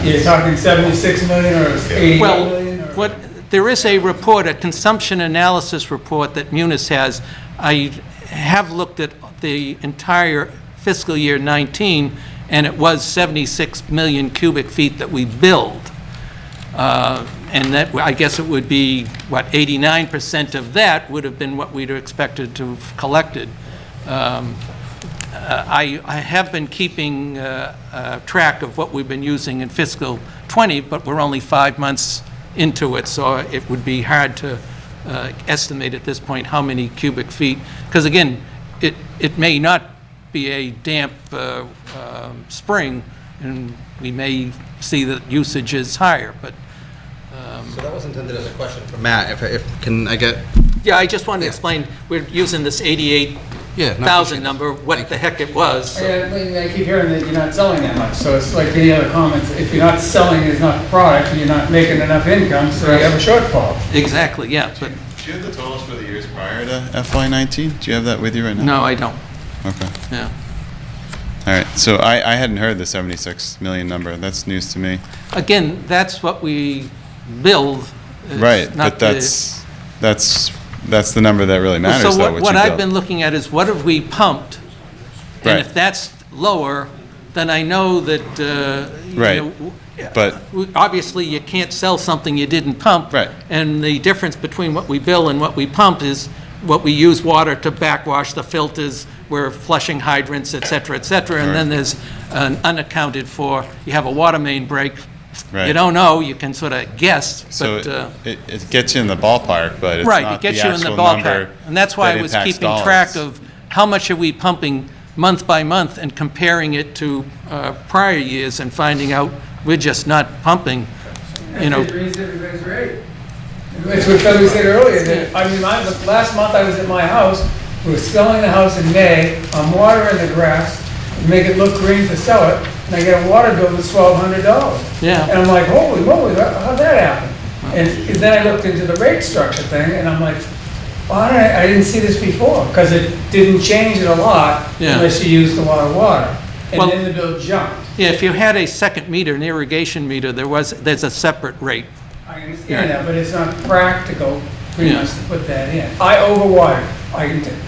You're talking 76 million or 80 million? Or? There is a report, a consumption analysis report that Munis has. I have looked at the entire fiscal year 19, and it was 76 million cubic feet that we billed. And that, I guess it would be, 89% of that would have been what we'd expected to have collected. I have been keeping track of what we've been using in fiscal 20, but we're only 5 months into it, so it would be hard to estimate at this point how many cubic feet. Because again, it may not be a damp spring, and we may see that usage is higher, but... So that was intended as a question for Matt. Can I get... Yeah, I just wanted to explain, we're using this 88,000 number, what the heck it was. So. I keep hearing that you're not selling that much, so it's like any other comments. If you're not selling enough product, you're not making enough income, so you have a shortfall. Exactly, yeah. But do you have the totals for the years prior to FY19? Do you have that with you right now? No, I don't. Okay. Yeah. All right, so I hadn't heard the 76 million number. That's news to me. Again, that's what we billed. Right, but that's the number that really matters, so though. What I've been looking at is what have we pumped, and if that's lower, then I know that. Right. But obviously you can't sell something you didn't pump. Right. And the difference between what we bill and what we pump is what we use water to backwash the filters, we're flushing hydrants, et cetera, and then there's an unaccounted for, you have a water main break, Right. You don't know, you can sort of guess, So but, it gets you in the ballpark, but it's right, it not the gets you in the actual ballpark. number And that's why that I was impacts keeping dollars. track of how much are we pumping month by month and comparing it to prior years and finding out we're just not pumping, you know. That raised everybody's rate. It's what Philly said earlier, that, I mean, the last month I was at my house, we were selling the house in May, I'm watering the grass, to make it look green to sell it, and I get a water bill that's $1,200. Yeah. And I'm like, holy moly, how'd that happen? And then I looked into the rate structure thing, and I'm like, I didn't see this before, because it didn't change it a lot Yeah. unless you used a lot of water. Well- And then the bill jumped. Yeah, if you had a second meter, an irrigation meter, there's a separate rate. I understand that, but it's not practical pretty Yeah. much to put that in. I overwatered,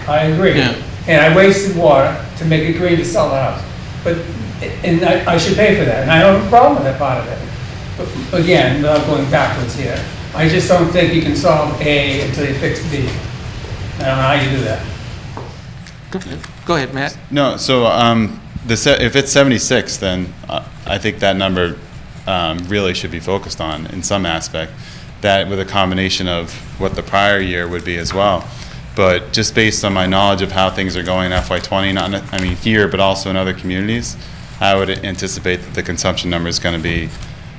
I agree. Yeah. And I wasted water to make it green to sell the house. But, and I should pay for that, and I don't have a problem with that part of it. But again, without going backwards here, I just don't think you can solve A until you fix B. I don't know how you do that. Go ahead, Matt. No, so if it's 76, then I think that number really should be focused on in some aspect. That with a combination of what the prior year would be as well. But just based on my knowledge of how things are going in FY20, I mean here, but also in other communities, I would anticipate that the consumption number is going to be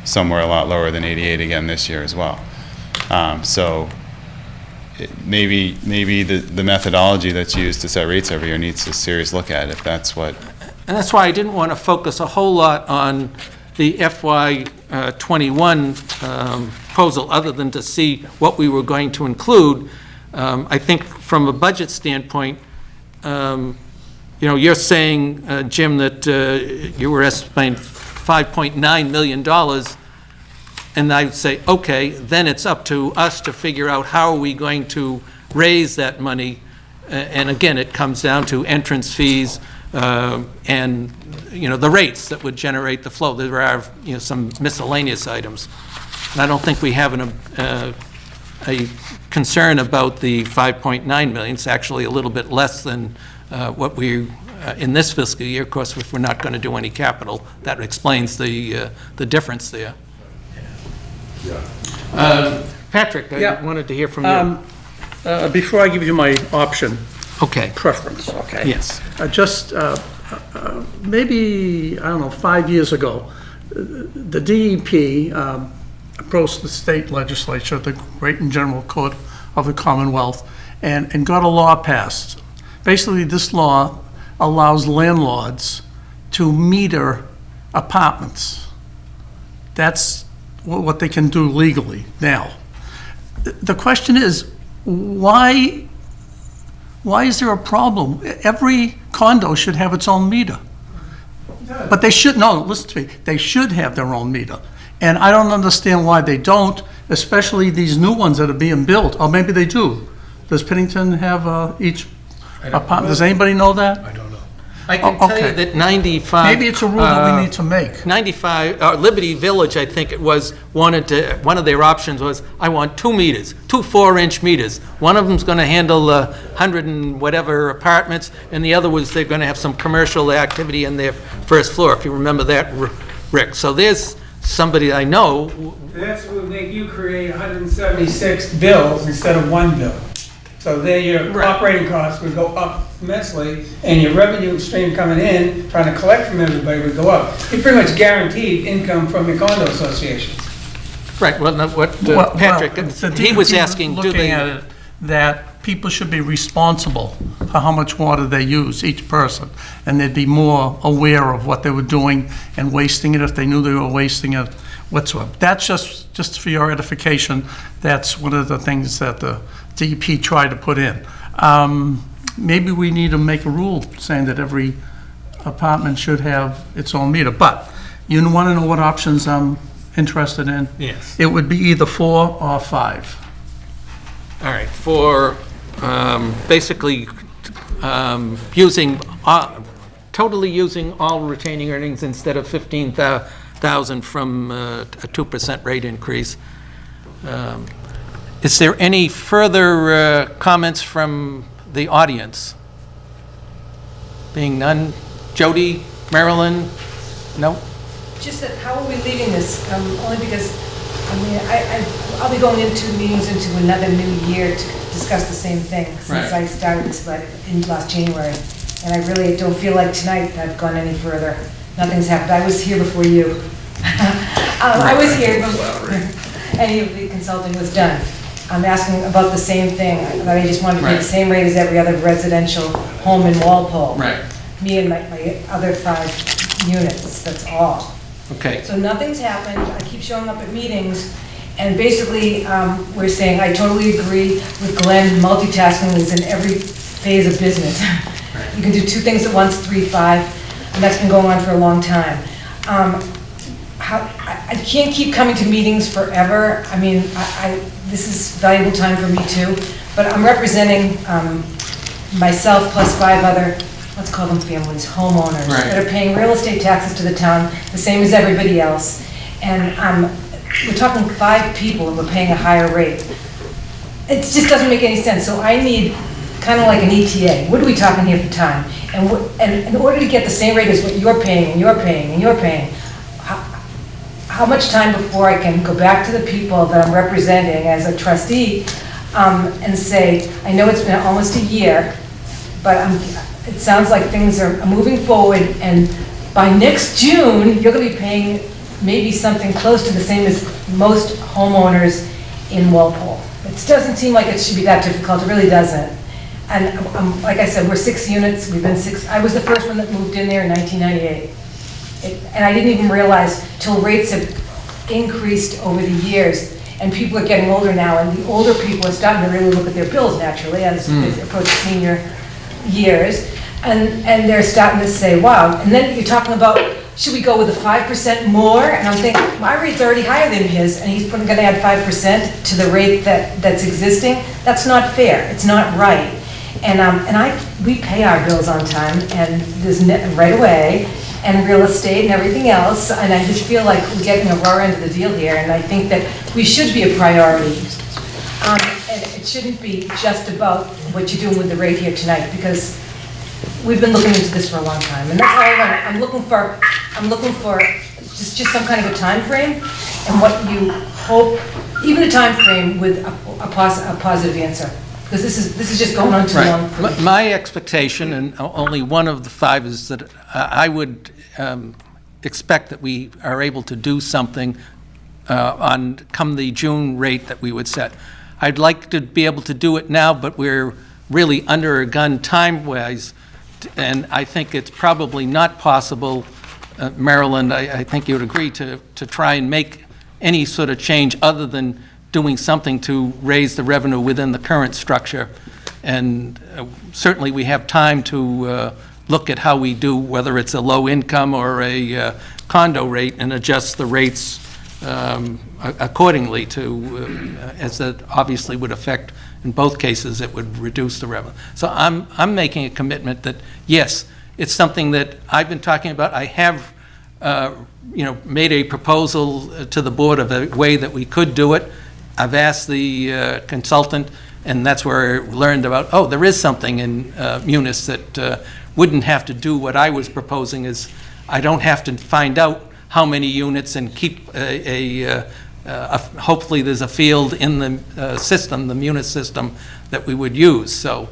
somewhere a lot lower than 88 again this year as well. So maybe the methodology that's used to set rates every year needs a serious look at if that's what. And that's why I didn't want to focus a whole lot on the FY '21 proposal, other than to see what we were going to include. I think from a budget standpoint, you know, you're saying, Jim, that you were estimating $5.9 million, and I would say, okay, then it's up to us to figure out how are we going to raise that money. And again, it comes down to entrance fees and, you know, the rates that would generate the flow. There are, you know, some miscellaneous items. And I don't think we have a concern about the 5.9 million. It's actually a little bit less than what we, in this fiscal year. Of course, if we're not going to do any capital, that explains the difference there. Patrick, I Yeah. wanted to hear from you. Before I give you my option Okay. preference, okay? Yes. Just maybe, I don't know, 5 years ago, the DEP approached the state legislature, the Great and General Court of the Commonwealth, and got a law passed. Basically, this law allows landlords to meter apartments. That's what they can do legally now. The question is, why is there a problem? Every condo should have its own meter. But they should, no, listen to me, they should have their own meter. And I don't understand why they don't, especially these new ones that are being built, or maybe they do. Does Pennington have each apartment, does anybody know that? I don't know. I can tell you okay. that 95... Maybe it's a rule that we need to make. 95, Liberty Village, I think it was, one of their options was, I want 2 meters, 2 4-inch meters. One of them's going to handle 100 and whatever apartments, and the other was they're going to have some commercial activity in their first floor, if you remember that, Rick. So there's somebody I know. That's what would make you create 176 bills instead of one bill. So then your operating costs would go up immensely, and your revenue stream coming in, trying to collect from everybody, would go up. You pretty much guaranteed income from your condo associations. Right, well, now what Patrick, he was asking, do Looking they... at it, that people should be responsible for how much water they use, each person, and they'd be more aware of what they were doing and wasting it if they knew they were wasting it whatsoever. That's just for your edification. That's one of the things that the DEP tried to put in. Maybe we need to make a rule saying that every apartment should have its own meter. But you want to know what options I'm interested in? Yes. It would be either 4 or 5. All right, for basically using, totally using all retaining earnings instead of 15,000 from a 2% rate increase. Is there any further comments from the audience? Being none. Jody, Marilyn? No? just that, how are we leaving this? Only because, I mean, I'll be going into meetings into another new year to discuss the same thing since I started this in last January. And I really don't feel like tonight I've gone any further. Nothing's happened. I was here before you. I was here before any of the consulting was done. I'm asking about the same thing, that I just wanted to pay the same rate as every other residential home in Walpole. Right. Me and my other 5 units, that's all. Okay. So nothing's happened, I keep showing up at meetings, and basically, we're saying, I totally agree with Glenn, multitasking is in every phase of business. You can do 2 things at once, 3, 5, and that's been going on for a long time. I can't keep coming to meetings forever. I mean, this is valuable time for me too, but I'm representing myself plus 5 other, let's call them families, homeowners, that are paying real estate taxes to the town, the same as everybody else. And we're talking 5 people and we're paying a higher rate. It just doesn't make any sense. So I need kind of like an ETA. What are we talking here for time? And in order to get the same rate as what you're paying and you're paying and you're paying, how much time before I can go back to the people that I'm representing as a trustee and say, I know it's been almost a year, but it sounds like things are moving forward, and by next June, you're going to be paying maybe something close to the same as most homeowners in Walpole. It doesn't seem like it should be that difficult. It really doesn't. And like I said, we're 6 units. We've been 6. I was the first one that moved in there in 1998. And I didn't even realize till rates have increased over the years, and people are getting older now, and the older people are starting to really look at their bills naturally as they approach senior years, and they're starting to say, wow. And then you're talking about, should we go with a 5% more? And I'm thinking, my rate's already higher than his, and he's going to add 5% to the rate that's existing. That's not fair. It's not right. And we pay our bills on time, and there's right away, and real estate and everything else, and I just feel like we're getting a raw end of the deal here, and I think that we should be a priority. And it shouldn't be just about what you're doing with the rate here tonight, because we've been looking into this for a long time, and that's all I want. I'm looking for just some kind of a time frame, and what you hope, even a time frame with a positive answer. Because this is just going on too long. My expectation, and only one of the 5, is that I would expect that we are able to do something come the June rate that we would set. I'd like to be able to do it now, but we're really under a gun time-wise, and I think it's probably not possible, Maryland, I think you would agree, to try and make any sort of change other than doing something to raise the revenue within the current structure. And certainly we have time to look at how we do, whether it's a low income or a condo rate, and adjust the rates accordingly to, as that obviously would affect, in both cases, it would reduce the revenue. So I'm making a commitment that, yes, it's something that I've been talking about. I have made a proposal to the board of a way that we could do it. I've asked the consultant, and that's where I learned about, oh, there is something in Munis that wouldn't have to do what I was proposing, is I don't have to find out how many units and keep hopefully there's a field in the system, the Munis system, that we would use. So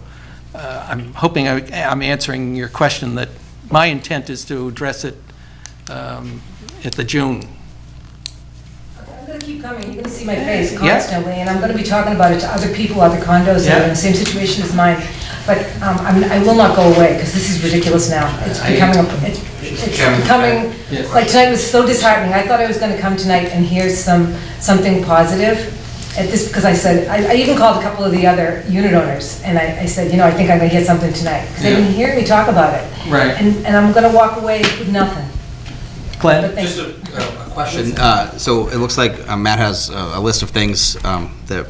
I'm hoping I'm answering your question, that my intent is to address it at the June. I'm going to keep coming. You're going to see my face constantly, and I'm going to be talking about it to other people, other condos that are in the same situation as mine. But I will not go away, because this is ridiculous now. It's becoming, like tonight was so disheartening. I thought I was going to come tonight and hear something positive at this, because I said, I even called a couple of the other unit owners, and I said, I think I'm going to hear something tonight, because they've been hearing me talk about it. Right. And I'm going to walk away with nothing. Glenn? Just a question. So it looks like Matt has a list of things that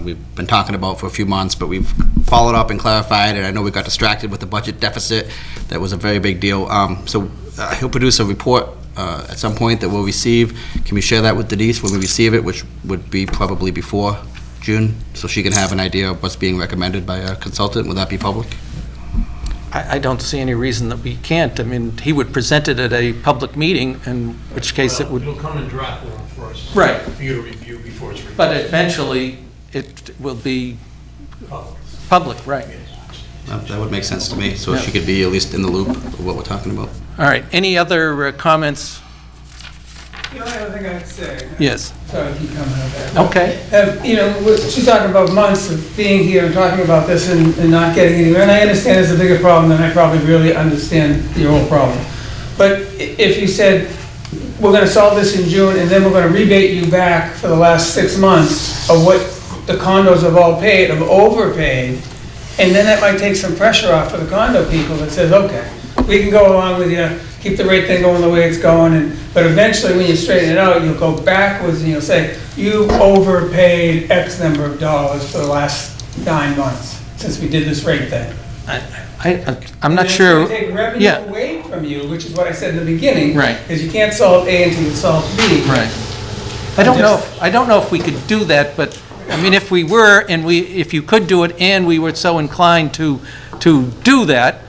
we've been talking about for a few months, but we've followed up and clarified, and I know we got distracted with the budget deficit. That was a very big deal. So he'll produce a report at some point that we'll receive. Can we share that with Denise when we receive it, which would be probably before June, so she can have an idea of what's being recommended by a consultant? Will that be public? I don't see any reason that we can't. I mean, he would present it at a public meeting, in which case it would, It'll come in draft form first. Right. For you to review before it's released. but eventually, it will be public, right? That would make sense to me, so Yeah. she could be at least in the loop of what we're talking about. All right, any other comments? The only other thing I'd say. Yes. Sorry, I keep coming on that. Okay. You know, she's talking about months of being here and talking about this and not getting anywhere, and I understand it's a bigger problem than I probably really understand the whole problem. But if you said, we're gonna solve this in June, and then we're gonna rebate you back for the last 6 months of what the condos have all paid, have overpaid, and then that might take some pressure off for the condo people that says, okay, we can go along with you, keep the rate thing going the way it's going, but eventually when you straighten it out, you'll go backwards and you'll say, you overpaid X number of dollars for the last 9 months since we did this rate thing. I'm not sure. It's gonna take revenue Yeah. away from you, which is what I said in the beginning. Right. Because you can't solve A until you solve B. Right. I don't know if we could do that, but, I mean, if we were, and if you could do it, and we were so inclined to do that,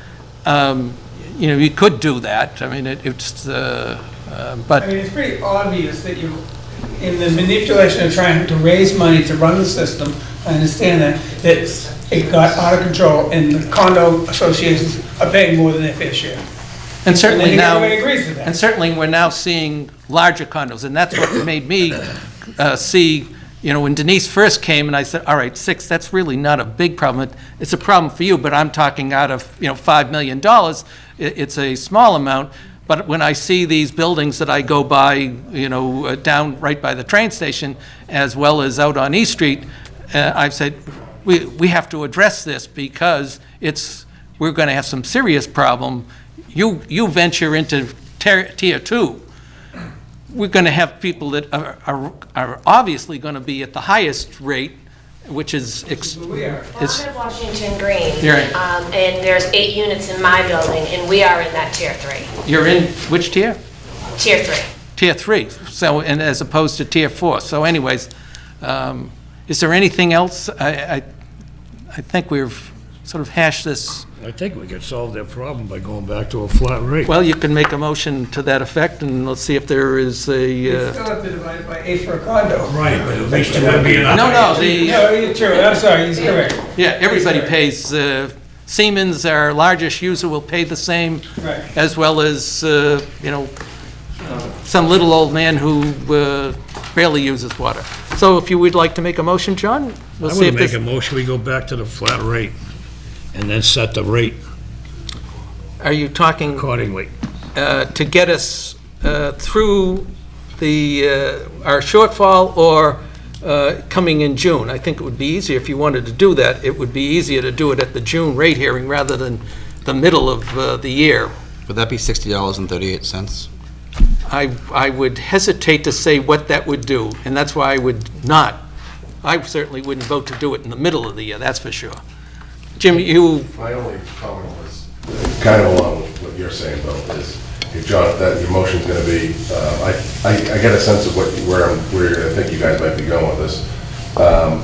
you know, you could do that. I mean, but. I mean, it's pretty obvious that you, in the manipulation of trying to raise money to run the system, I understand that it got out of control, and the condo associations are paying more than their fair share. And certainly And now, everybody agrees with that. and certainly we're now seeing larger condos, and that's what made me see, you know, when Denise first came, and I said, all right, 6, that's really not a big problem. It's a problem for you, but I'm talking out of, you know, $5 million. It's a small amount, but when I see these buildings that I go by, you know, down right by the train station, as well as out on East Street, I've said, we have to address this because we're going to have some serious problem. You venture into tier 2. We're going to have people that are obviously going to be at the highest rate, which is. I'm in Washington Green, You're right. And there's 8 units in my building, and we are in that tier 3. You're in which tier? Tier 3. Tier 3. So, and as opposed to tier 4. So, anyways, is there anything else? I think we've sort of hashed this. I think we could solve that problem by going back to a flat rate. Well, you can make a motion to that effect, and let's see if there is a. You still have to divide it by 8 for a condo. Right, but at least it would be enough. No, No, you're true, I'm sorry, he's correct. Yeah, everybody pays. Siemens, our largest user, will pay the same, Right. as well as, you know, some little old man who barely uses water. So if you would like to make a motion, John, we'll I see if would make this. a motion, we go back to the flat rate and then set the rate Are you talking accordingly. to get us through our shortfall, or coming in June? I think it would be easier if you wanted to do that. It would be easier to do it at the June rate hearing rather than the middle of the year. Would that be $60.38? I would hesitate to say what that would do, and that's why I would not. I certainly wouldn't vote to do it in the middle of the year, that's for sure. Jim, you, My only comment was kind of along with what you're saying, Bill, is, if John, if that your motion's gonna be, I get a sense of where I think you guys might be going with this.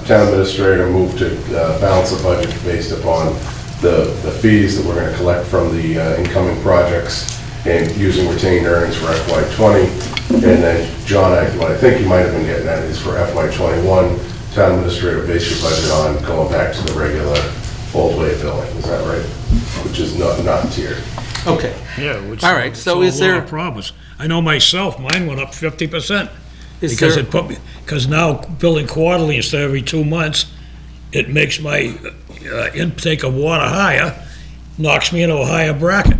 Town administrator moved to balance the budget based upon the fees that we're gonna collect from the incoming projects and using retained earnings for FY '20. And then, John, what I think you might have been getting at is for FY '21, town administrator base your budget on going back to the regular old way of billing, is that right? Which is not tiered. okay. Yeah, which All right, so solve is a lot there- of problems. I know myself, mine went up 50%. Is Because there- it put me, because now billing quarterly instead of every 2 months, it makes my intake of water higher, knocks me into a higher bracket.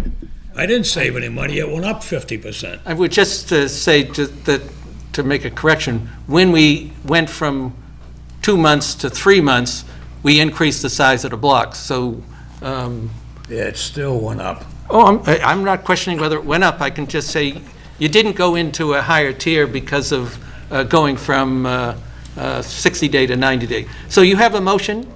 I didn't save any money, it went up 50%. I would just say to make a correction, when we went from 2 months to 3 months, we increased the size of the blocks, so. Yeah, it still went up. Oh, I'm not questioning whether it went up. I can just say you didn't go into a higher tier because of going from 60-day to 90-day. So you have a motion,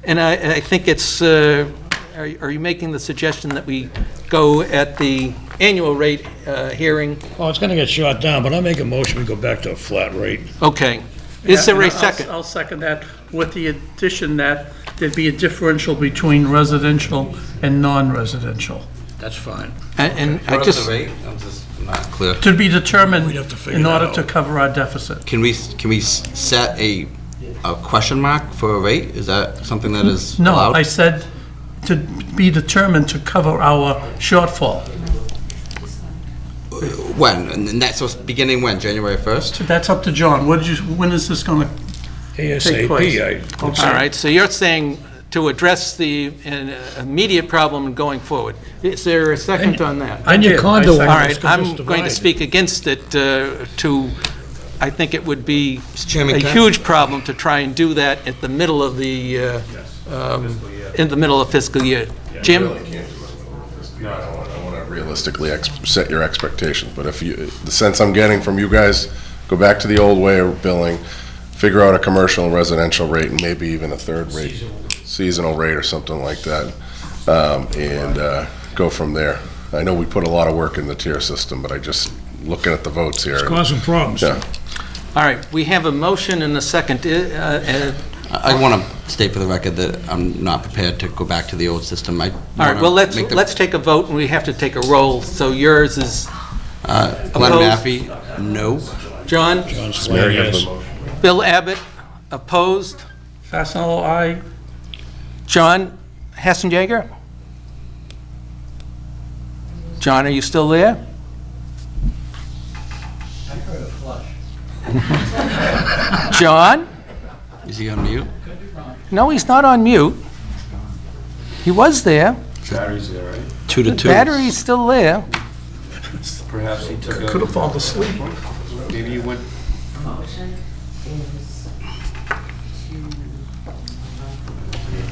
and I think it's, are you making the suggestion that we go at the annual rate hearing? Oh, it's gonna get shot down, but I'll make a motion, we go back to a flat rate. Okay. Is there Yeah, a and second? I'll second that with the addition that there'd be a differential between residential and non-residential. That's fine. And I What is just, the rate? I'm just not clear. To be determined We'd have to figure in that order out. to cover our deficit. Can we set a question mark for a rate? Is that something that is No, allowed? I said to be determined to cover our shortfall. When? And that's beginning when? January 1st? That's up to John. When is this going to take place? ASAP, I would all say. right, so you're saying to address the immediate problem going forward. Is there a second on that? And your condo All owners right, can I'm just going to divide. speak against it I think it would be Chairman, a can I- huge problem to try and do that at the middle of the, in the middle of fiscal year. Jim? No, I want to realistically set your expectations, but if you, the sense I'm getting from you guys, go back to the old way of billing, figure out a commercial and residential rate, and maybe even a third rate, seasonal rate or something like that, and go from there. I know we put a lot of work in the tier system, but I just, looking at the votes here. It's causing problems. Yeah. All right, we have a motion and a second. I want to state for the record that I'm not prepared to go back to the old system. All right, well, let's take a vote, and we have to take a roll. So yours is Glenn opposed? Maffey, no. John? John Swear, yes. Bill Abbott, opposed? Fasenello, aye. John Hassenjager? John, are you still there? John? Is he on mute? No, he's not on mute. He was there. Battery's there, right? 2 to 2. Battery's still there. Perhaps he took a... Could have fallen asleep. Maybe you went...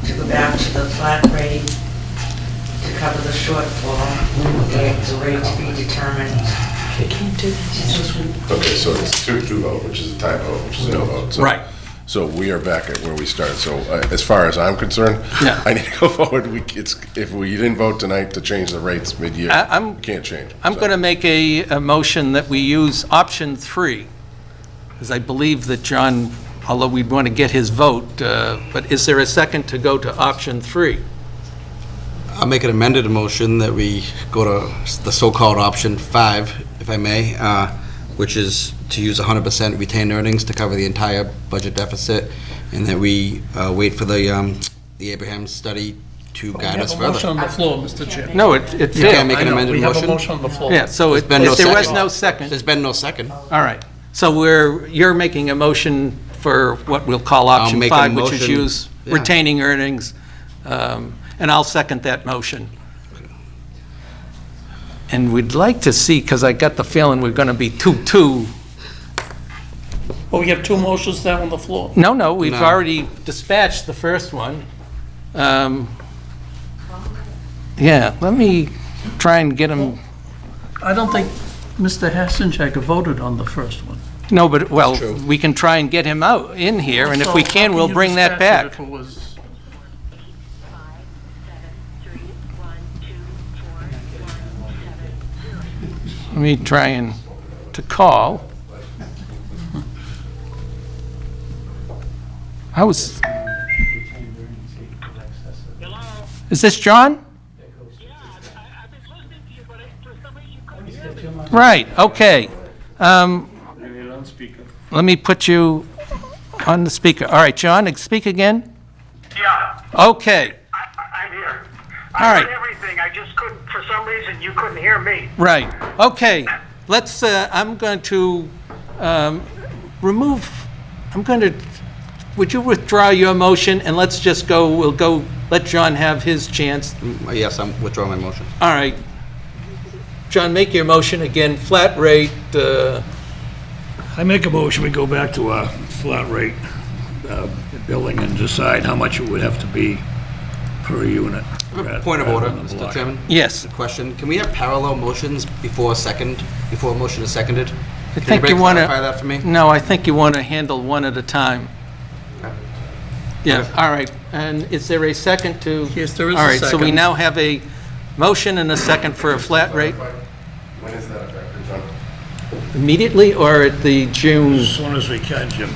To go back to the flat rate to cover the shortfall, the rate to be determined. Okay, so it's two vote, which is a tie vote, which is a no vote. So- Right. So we are back at where we started. So as far as I'm concerned, Yeah. I need to go forward. If we didn't vote tonight to change the rates mid-year, we can't change. I'm going to make a motion that we use option 3, because I believe that John, although we'd want to get his vote, but is there a second to go to option 3? I'll make an amended motion that we go to the so-called option 5, if I may, which is to use 100% retained earnings to cover the entire budget deficit, and that we wait for the Abraham study to guide us We have a motion further. on the floor, Mr. Chair. No, it You failed. can't make an I know, amended we have a motion? motion on the floor. Yeah, so There's if been no there was second. no second, There's been no second. all right. So you're making a motion for what we'll call option make a 5, which is motion, use yeah. retaining earnings, and I'll second that motion. And we'd like to see, because I got the feeling we're going to be 2-2. Well, we have two motions now on the floor. No, we've No. already dispatched the first one. Yeah, let me try and get him, I don't think Mr. Hassenjager voted on the first one. no, but, well, we can try and get him out, in here, and if we So how can, we'll you bring that dispatch it back. if it was- Let me try and, to call. Is this John? Right, okay. Let me put you on the speaker. All right, John, speak again? Yeah, Okay, I'm here. All I right. heard everything, I just couldn't, for some reason, you couldn't hear me. right, okay. Let's, I'm going to remove, would you withdraw your motion, and let's just go, we'll go, let John have his chance. Yes, I'm withdrawing my motion. All right. John, make your motion again, flat rate, I make a motion, we go back to a flat rate billing and decide how much it would have to be per unit. Point of order, rather than a Mr. block. Chairman. yes. Question, can we have parallel motions before a motion is seconded? I Can think anybody you want clarify that for to, me? no, I think you want to handle one at a time. Yeah, all right. And is there a second to? Yes, there is a All right, so we second. now have a motion and a second for a flat rate When is that effective, John? immediately or at the June? As soon as we can, Jim,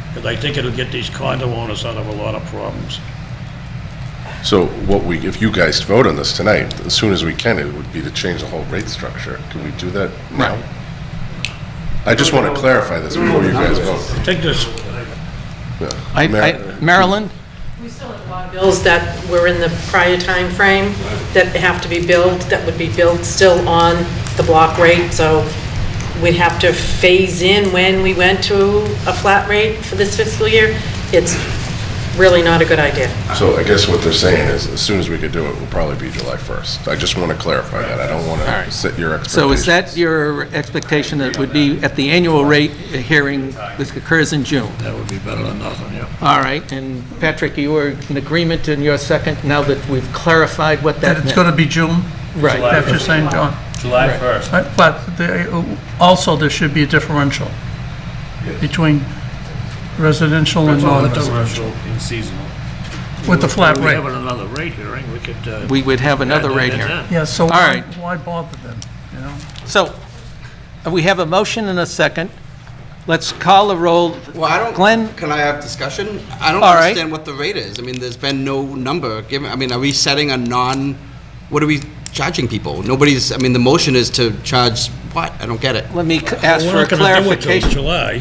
because I think it'll get these condo owners out of a lot of problems. So if you guys vote on this tonight, as soon as we can, it would be to change the whole rate structure. Can we do that now? I just want to clarify this before you guys vote. Take this. Yeah. Marilyn? We still have a lot of bills that were in the prior time frame that have to be billed, that would be billed still on the block rate, so we'd have to phase in when we went to a flat rate for this fiscal year. It's really not a good idea. So I guess what they're saying is, as soon as we could do it, will probably be July 1st. I just want to clarify that. I don't want to set your expectations. So is that your expectation that it would be at the annual rate hearing, which occurs in June? That would be better than nothing, yeah. All right, and Patrick, you were in agreement in your second, now that we've clarified what that That meant? it's going to be June? Right. That's what you're saying, John? July 1st. But also, there should be a differential between residential and non-residential. Commercial and seasonal. With the flat If rate. we have another rate hearing, we could... We would have another add that rate in here. then. Yeah, so All right. why bother then, you know? So, we have a motion and a second. Let's call a roll. Well, I don't. Glenn? Can I have discussion? I don't All right. understand what the rate is. I mean, there's been no number given. I mean, are we setting a what are we charging people? Nobody's, I mean, the motion is to charge what? I don't get it. Let me ask We're for a not gonna do it till clarification. July.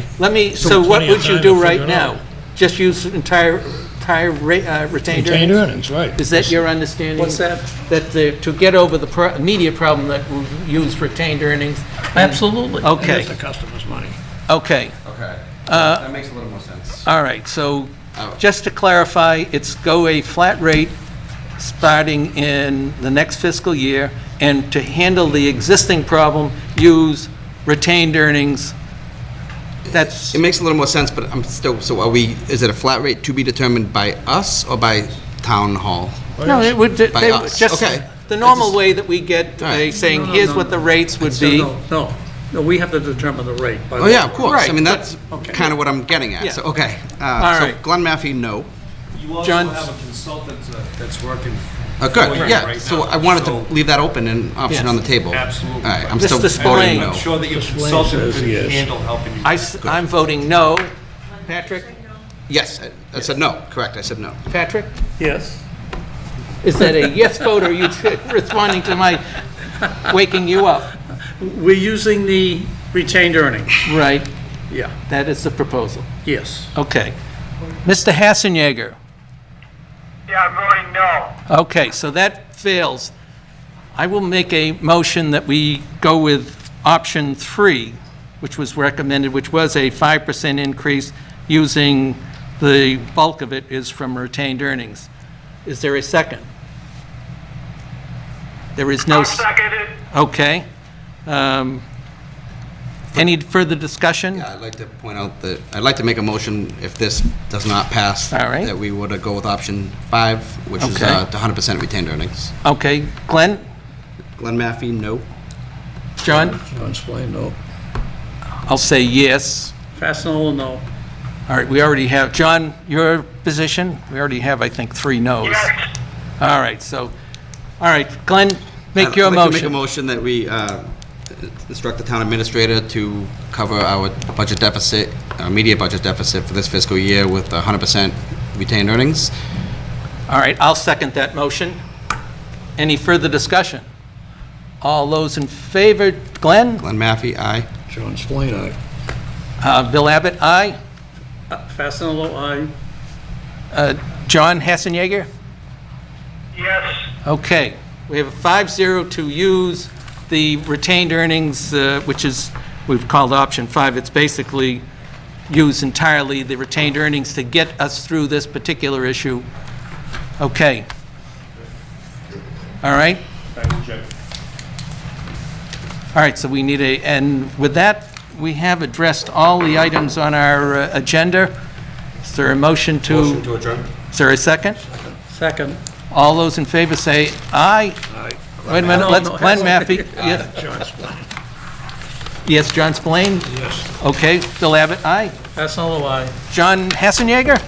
So what plenty of would you time do to right figure it now? out. Just use entire retained Retained earnings? earnings, right. Is that your understanding? What's that? That to get over the immediate problem that we'll use retained earnings? Absolutely. Okay, That's the customer's money. okay. Okay. That makes a little more sense. All right, so just to clarify, it's go a flat rate starting in the next fiscal year, and to handle the existing problem, use retained earnings. That's, It makes a little more sense, but I'm still, so is it a flat rate to be determined by us or by town hall? no, it would, By they us, just, okay. the normal way that we get, All right. saying, No, here's no, what the no. rates would So be. No, we have to determine the rate. by Oh, yeah, of law. course. Right, I mean, but- that's okay. kind of what I'm getting at. Yeah. So, okay. All So right. Glenn Maffey, no. You also John? have a consultant that's working. Good, for you yeah. right So now. I wanted So- to leave that open and option Yes. on the table. Absolutely. All right, I'm Mr. still Spillane. voting I'm no. sure that your Mr. consultant Spillane says could yes. handle helping you. I'm voting no. Patrick? Yes, I said no. Correct, I said no. Patrick? Yes. Is that a yes vote, or are you responding to my waking you up? We're using the retained earnings. Right, Yeah, that is the proposal. yes. Okay. Mr. Hassenjager? Yeah, I'm voting no. Okay, so that fails. I will make a motion that we go with option 3, which was recommended, which was a 5% increase, using the bulk of it is from retained earnings. Is there a second? There is no... I'll second it. Okay. Any further discussion? Yeah, I'd like to point out that, I'd like to make a motion, if this does not pass, All right. that we would go with option 5, which is Okay. to 100% retained earnings. Okay, Glenn? Glenn Maffey, no. John? John Spillane, no. I'll say yes. Fastenal, no. All right, we already have, John, your position? We already have, I think, 3 no's. Yes. All right, so, all right, Glenn, make your I'd like to make a motion. motion that we instruct the town administrator to cover our budget deficit, our immediate budget deficit for this fiscal year with 100% retained earnings. All right, I'll second that motion. Any further discussion? All those in favor, Glenn? Glenn Maffey, aye. John Spillane, aye. Bill Abbott, aye. Fastenal, aye. John Hassenjager? Yes. Okay, we have a 5-0 to use the retained earnings, which is, we've called option 5. It's basically use entirely the retained earnings to get us through this particular issue. Okay. All right? All right, so we need and with that, we have addressed all the items on our agenda. Is there a motion to? Motion to adjourn. Is there a second? Second. All those in favor say aye. Aye. Wait a minute, No, let's, no, Glenn that's- Maffey, yes, John Spillane, yes, John Spillane, yes. okay, Bill Abbott, aye. Fastenal, aye. John Hassenjager?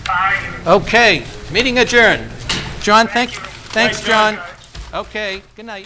Aye. Okay, meeting adjourned. John, thanks, John. Okay, good night.